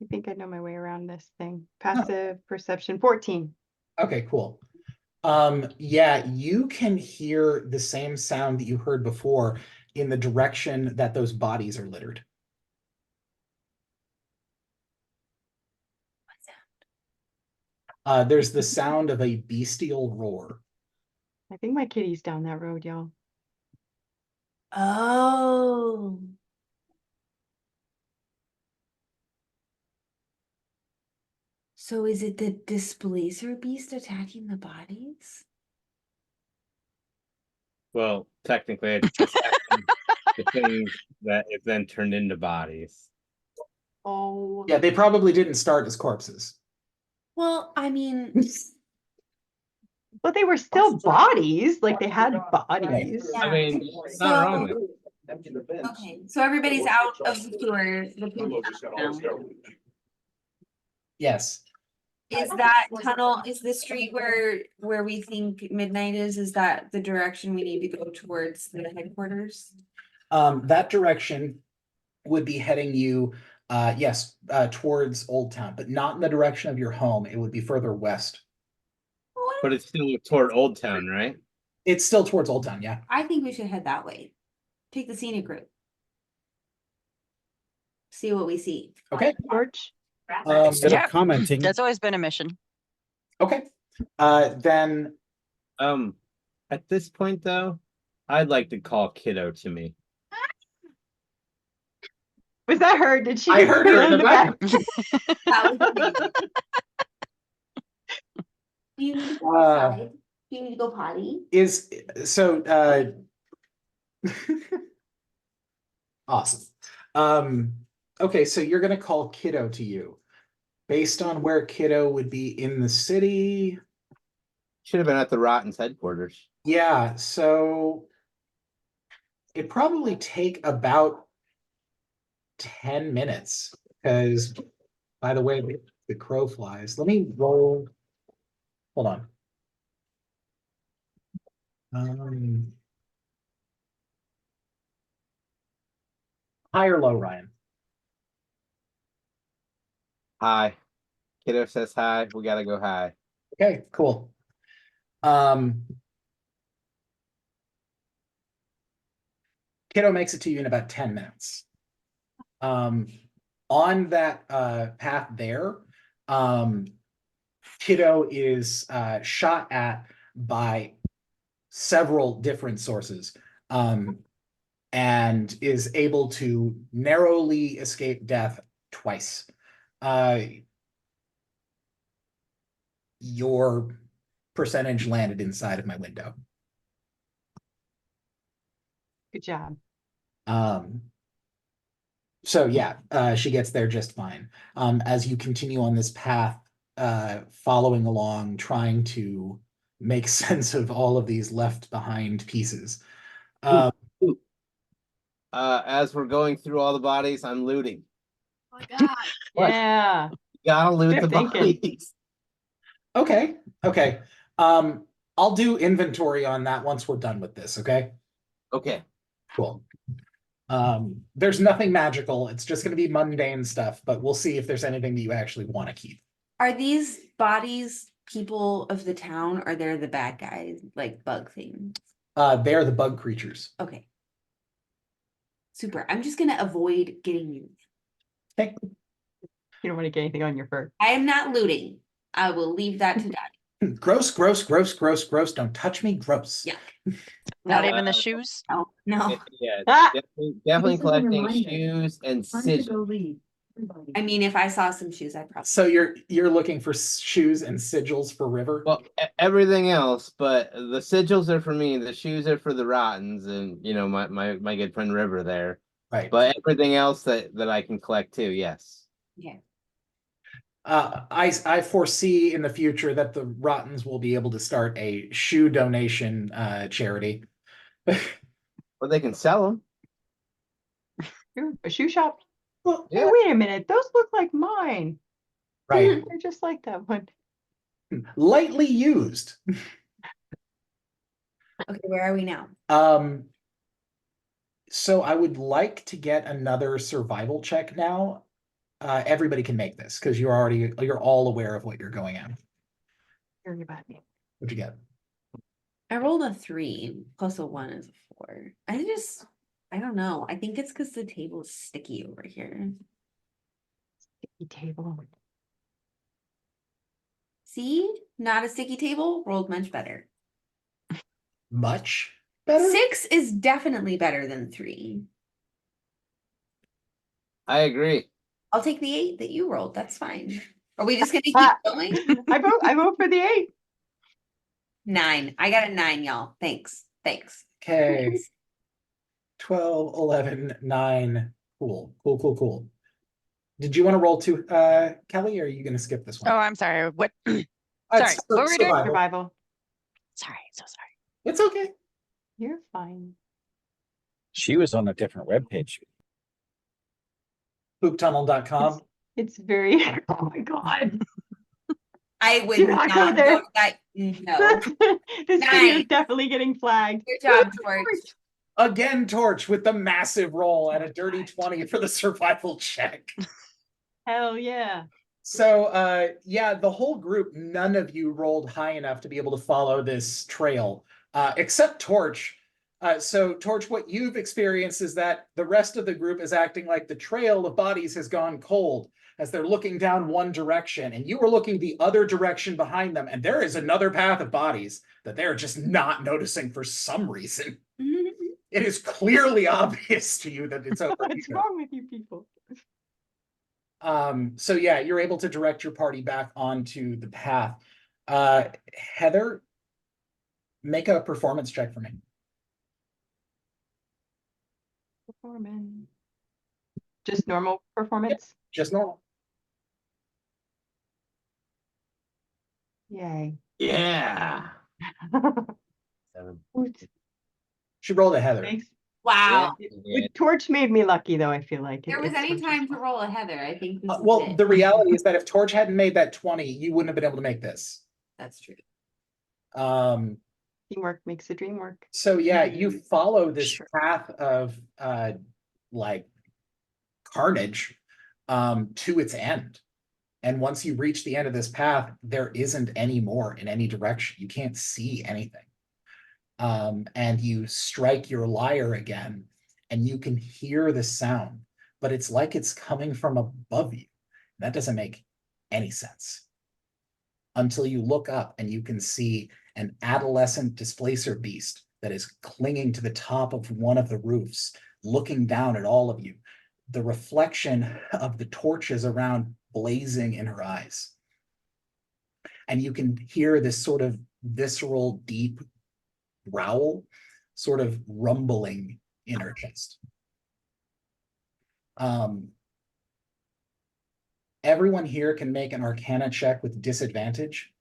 I think I know my way around this thing. Passive perception 14. Okay, cool. Yeah, you can hear the same sound that you heard before in the direction that those bodies are littered. There's the sound of a bestial roar. I think my kitty's down that road, y'all. Oh. So is it the displacer beast attacking the bodies? Well, technically, it's the things that it then turned into bodies. Oh. Yeah, they probably didn't start as corpses. Well, I mean, But they were still bodies. Like they had bodies. Yeah. I mean, not wrong with it. okay, so everybody's out of the sewer. The Lobo just got all his now. dough. Yes. Is that tunnel, is the street where we think midnight is that the direction we need to go towards the headquarters? That direction would be heading you, yes, towards Old Town, but not in the direction of your home. It would be further west. But it's still toward Old Town, right? It's still towards Old Town, yeah. I think we should head that way. Take the scenic route. See what we see. Okay. Torch. Instead Yeah. of commenting, That's always been a mission. Okay. Then At this point, though, I'd like to call Kiddo to me. Was that her? Did she? I heard her in the back? back. That was amazing. Do you need to go Uh, outside? Do you need to go potty? Is so awesome. Okay, so you're gonna call Kiddo to you. Based on where Kiddo would be in the city. Should have been at the Rotten's headquarters. Yeah, so it'd probably take about 10 minutes, because by the way, the crow flies. Let me roll. Hold on. High or low, Ryan? Hi. Kiddo says hi. We gotta go high. Okay, cool. Kiddo makes it to you in about 10 minutes. On that path there, Kiddo is shot at by several different sources, and is able to narrowly escape death twice. Your percentage landed inside of my window. Good job. So yeah, she gets there just fine. As you continue on this path, following along, trying to make sense of all of these left behind pieces. As we're going through all the bodies, I'm looting. Oh my god. What? Yeah. Gotta loot Good the thinking. bodies. Okay. I'll do inventory on that once we're done with this, okay? Okay. Cool. There's nothing magical. It's just gonna be mundane stuff, but we'll see if there's anything that you actually want to keep. Are these bodies people of the town or they're the bad guys, like bug things? They're the bug creatures. Okay. Super. I'm just gonna avoid getting you. Okay. You don't want to get anything on your fur. I am not looting. I will leave that to Daddy. Gross, gross, gross, gross, gross. Don't touch me. Gross. Yeah. Not No. even the shoes? No, no. Yeah, Ah! definitely This is a collecting reminder. shoes and Time to sigils. go leave. Everybody. I mean, if I saw some shoes, I'd probably. So you're looking for shoes and sigils for River? Well, everything else, but the sigils are for me. The shoes are for the Rottens, and my good friend River there. Right. But everything else that I can collect too. Yes. Okay. I foresee in the future that the Rottens will be able to start a shoe donation charity. Or they can sell them. Ooh, a shoe shop. Well, Hey, Yeah. wait a minute. Those look like mine. right. They're just like that one. Lightly used. Okay, where are we now? So I would like to get another survival check now. Everybody can make this because you're all aware of what you're going at. Hearing about me. What'd you get? I rolled a 3 plus a 1 is a 4. I don't know. I think it's because the table is sticky over here. Sticky table. See? Not a sticky table. Rolled much better. Much better? 6 is definitely better than 3. I agree. I'll take the 8 that you rolled. That's fine. Are we just gonna keep going? I vote for the 8. 9. I got a 9, y'all. Thanks. Okay. 12, 11, 9. Cool. Cool. Did you want to roll 2, Kelly, or are you going to skip this one? Oh, I'm sorry. What? It's sorry, what were we doing? survival. Survival. Sorry, so sorry. It's okay. You're fine. She was on a different webpage. Pooptunnel.com. It's very. Oh my god. I would Do not not go there. vote that. No. This video is 9. definitely getting flagged. Good job, Torch. Again, Torch with the massive roll at a dirty 20 for the survival check. Hell yeah. So, yeah, the whole group, none of you rolled high enough to be able to follow this trail, except Torch. So, Torch, what you've experienced is that the rest of the group is acting like the trail of bodies has gone cold as they're looking down one direction, and you were looking the other direction behind them, and there is another path of bodies that they're just not noticing for some reason. It is clearly obvious to you that it's over What's here. wrong with you people? So yeah, you're able to direct your party back onto the path. Heather, make a performance check for me. Performance. Just normal performance? Just normal. Yay. Yeah. 7. She rolled a Heather. Thanks. Wow. Yeah. Torch made me lucky though, I feel like. There was It's any Torch's time to fault. roll a Heather. I think this is Well, it. the reality is that if Torch hadn't made that 20, you wouldn't have been able to make this. That's true. Teamwork makes the dream work. So yeah, you follow this Sure. path of like carnage to its end. And once you reach the end of this path, there isn't any more in any direction. You can't see anything. And you strike your lyre again, and you can hear the sound, but it's like it's coming from above you. That doesn't make any sense. Until you look up and you can see an adolescent displacer beast that is clinging to the top of one of the roofs, looking down at all of you. The reflection of the torches around blazing in her eyes. And you can hear this sort of visceral, deep growl, sort of rumbling in her chest. Everyone here can make an Arcana check with disadvantage,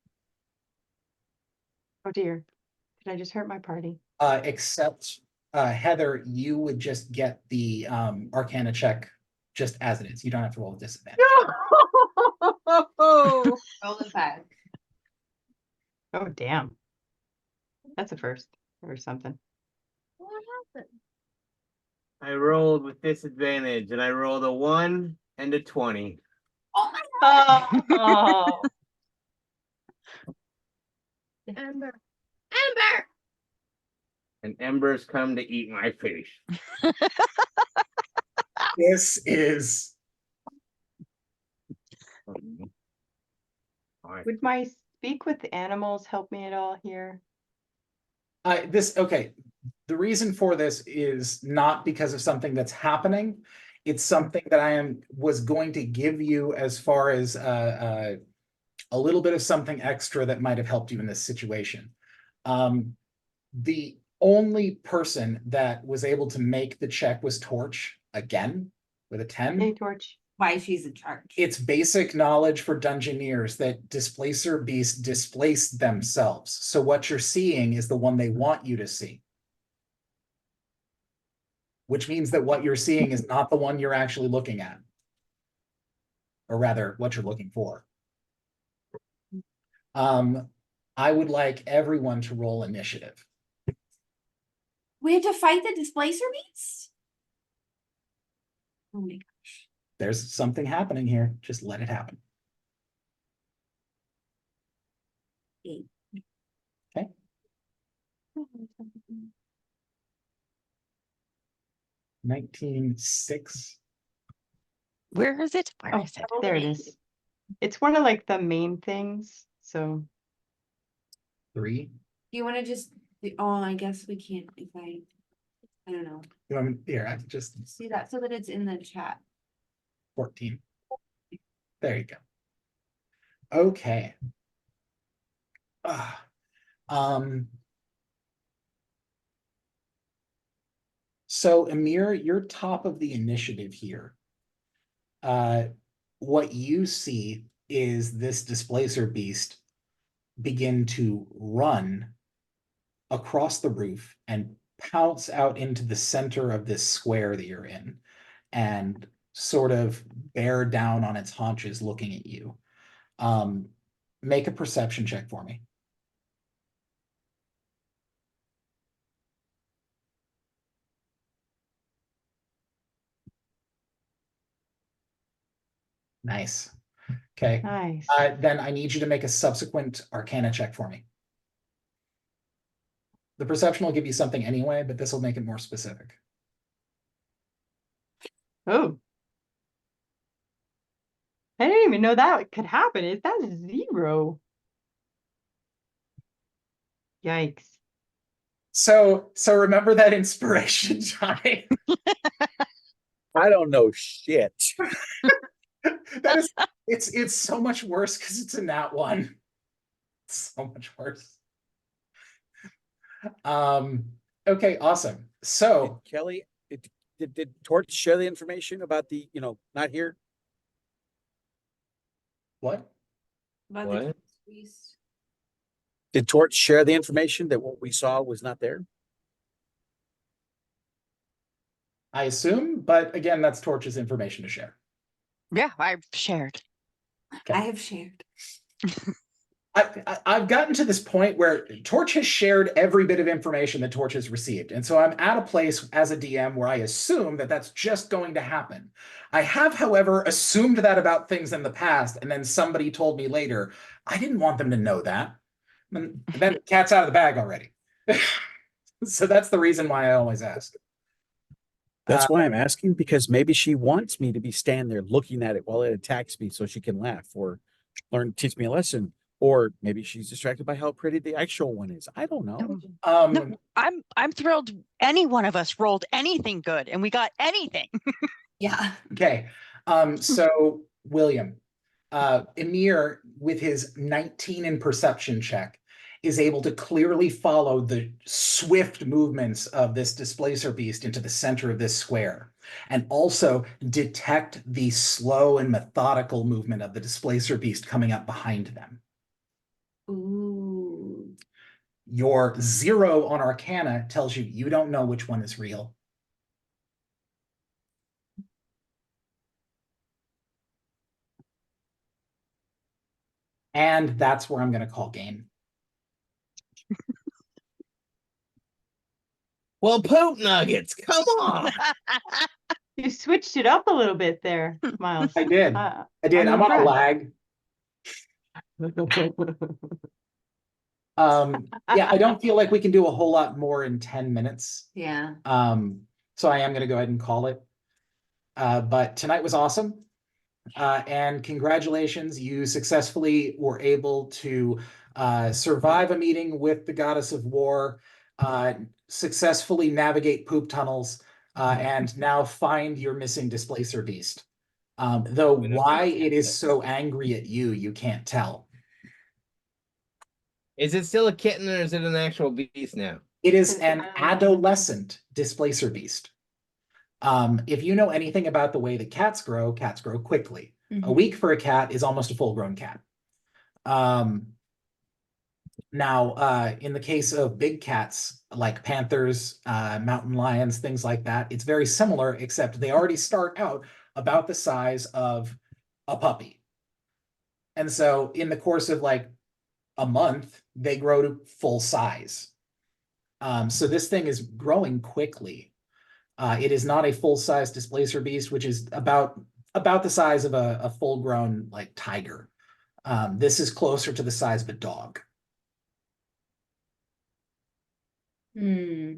Oh dear. Did I just hurt my party? except Heather, you would just get the Arcana check just as it is. You don't have to roll with disadvantage. Roll a 5. Oh damn. That's a first or something. What happened? I rolled with disadvantage and I rolled a 1 and a 20. Oh my god. Oh, Ember. Ember. And embers come to eat my face. This is would my speak with animals help me at all here? okay. The reason for this is not because of something that's happening. It's something that was going to give you as far as a little bit of something extra that might have helped you in this situation. The only person that was able to make the check was Torch again with a 10. Hey, Torch. Why she's in charge. It's basic knowledge for Dungeoneers that Displacer Beasts displace themselves. So what you're seeing is the one they want you to see. Which means that what you're seeing is not the one you're actually looking at. Or rather, what you're looking for. I would like everyone to roll initiative. We have to fight the displacer beast? Oh my gosh. There's something happening here. Just let it happen. 8. Okay. 19:6. Where is it? Where Oh, is it? there it is. It's one of like the main things, so 3. Do you want to just, oh, I guess we can't if I don't know. You want me, here, I can just See that so that it's in the chat. 14. There you go. Okay. So Amir, you're top of the initiative here. What you see is this displacer beast begin to run across the roof and pounce out into the center of this square that you're in and sort of bear down on its haunches looking at you. Make a perception check for me. Nice. Okay. nice. Then I need you to make a subsequent Arcana check for me. The perception will give you something anyway, but this will make it more specific. Oh. I didn't even know that could happen. Is that 0? Yikes. So remember that inspiration time. I don't know shit. That is, it's so much worse because it's a nat 1. So much worse. Okay, awesome. So Kelly, did Torch share the information about the, not here? what? About What? the beast. Did Torch share the information that what we saw was not there? I assume, but again, that's Torch's information to share. Yeah, I've shared. I have shared. I've gotten to this point where Torch has shared every bit of information that Torch has received. And so I'm at a place as a DM where I assume that that's just going to happen. I have, however, assumed that about things in the past, and then somebody told me later, I didn't want them to know that. And then the cat's out of the bag already. So that's the reason why I always ask. That's why I'm asking, because maybe she wants me to be standing there looking at it while it attacks me so she can laugh or teach me a lesson. Or maybe she's distracted by how pretty the actual one is. I don't know. No, I'm thrilled any one of us rolled anything good and we got anything. Yeah. Okay. So William, Emir with his 19 in perception check is able to clearly follow the swift movements of this displacer beast into the center of this square, and also detect the slow and methodical movement of the displacer beast coming up behind them. Ooh. Your 0 on Arcana tells you don't know which one is real. And that's where I'm going to call game. Well, poop nuggets, come on. You switched it up a little bit there, Miles. I did. Uh, I did. I'm I'm on a impressed. lag. Yeah, I don't feel like we can do a whole lot more in 10 minutes. Yeah. So I am gonna go ahead and call it. But tonight was awesome. And congratulations, you successfully were able to survive a meeting with the goddess of war, successfully navigate poop tunnels, and now find your missing displacer beast. Though why it is so angry at you, you can't tell. Is it still a kitten or is it an actual beast now? It is an adolescent displacer beast. If you know anything about the way that cats grow quickly. A Mhm. week for a cat is almost a full-grown cat. Now, in the case of big cats like panthers, mountain lions, things like that, it's very similar, except they already start out about the size of a puppy. And so in the course of like a month, they grow to full size. So this thing is growing quickly. It is not a full-size displacer beast, which is about the size of a full-grown like tiger. This is closer to the size of a dog. Hmm.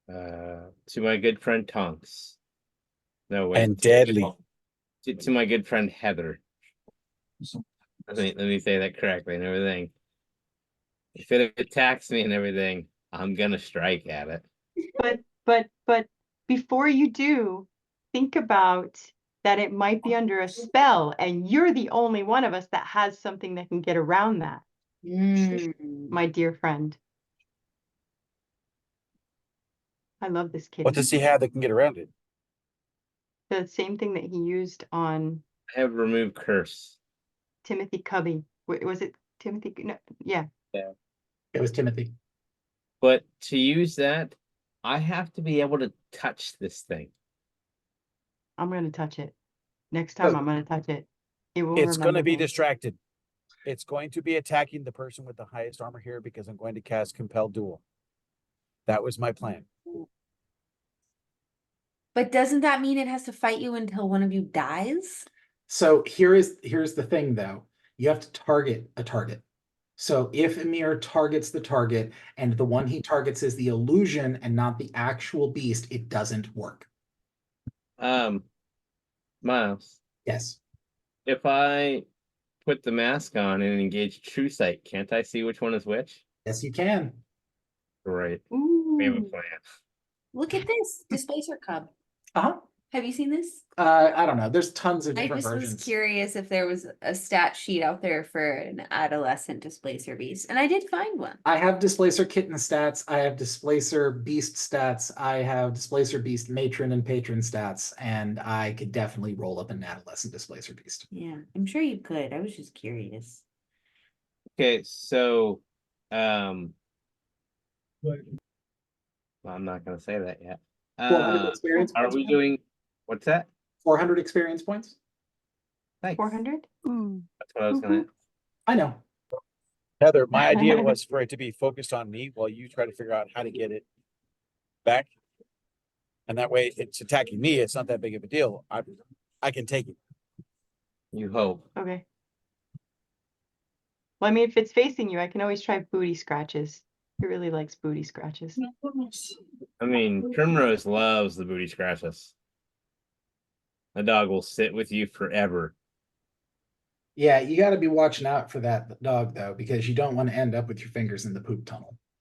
To my good friend Tonks. No, wait. And deadly. To my good friend Heather. Let me say that correctly and everything. If it attacks me and everything, I'm gonna strike at it. But before you do, think about that it might be under a spell, and you're the only one of us that has something that can get around that, Mm. my dear friend. I love this kid. What does he have that can get around it? The same thing that he used on I have removed curse. Timothy Covey. Was it Timothy? No, yeah. It was Timothy. But to use that, I have to be able to touch this thing. I'm gonna touch it. Next time I'm gonna touch it. It will It's going to remember be me. distracted. It's going to be attacking the person with the highest armor here because I'm going to cast Compel Duel. That was my plan. But doesn't that mean it has to fight you until one of you dies? So here's the thing though. You have to target a target. So if Emir targets the target and the one he targets is the illusion and not the actual beast, it doesn't work. Miles, Yes. if I put the mask on and engage True Sight, can't I see which one is which? Yes, you can. Great. We have a Ooh. plan. Look at this Displacer Cub. Uh-huh. Have you seen this? I don't know. There's tons of I different just was versions. curious if there was a stat sheet out there for an adolescent Displacer beast, and I did find one. I have Displacer Kitten stats. I have Displacer Beast stats. I have Displacer Beast Matron and Patron stats, and I could definitely roll up an adolescent Displacer Beast. Yeah, I'm sure you could. I was just curious. Okay, so I'm not gonna say that yet. 400 experience Are points. we doing what's that? 400 experience points? Thanks. 400? That's what I was gonna. I know. Heather, my idea was for it to be focused on me while you try to figure out how to get it back. And that way it's attacking me. It's not that big of a deal. I can take it. You hope. Okay. Well, I mean, if it's facing you, I can always try booty scratches. He really likes booty scratches. I mean, Primrose loves the booty scratches. The dog will sit with you forever. Yeah, you got to be watching out for that dog though, because you don't want to end up with your fingers in the poop tunnel.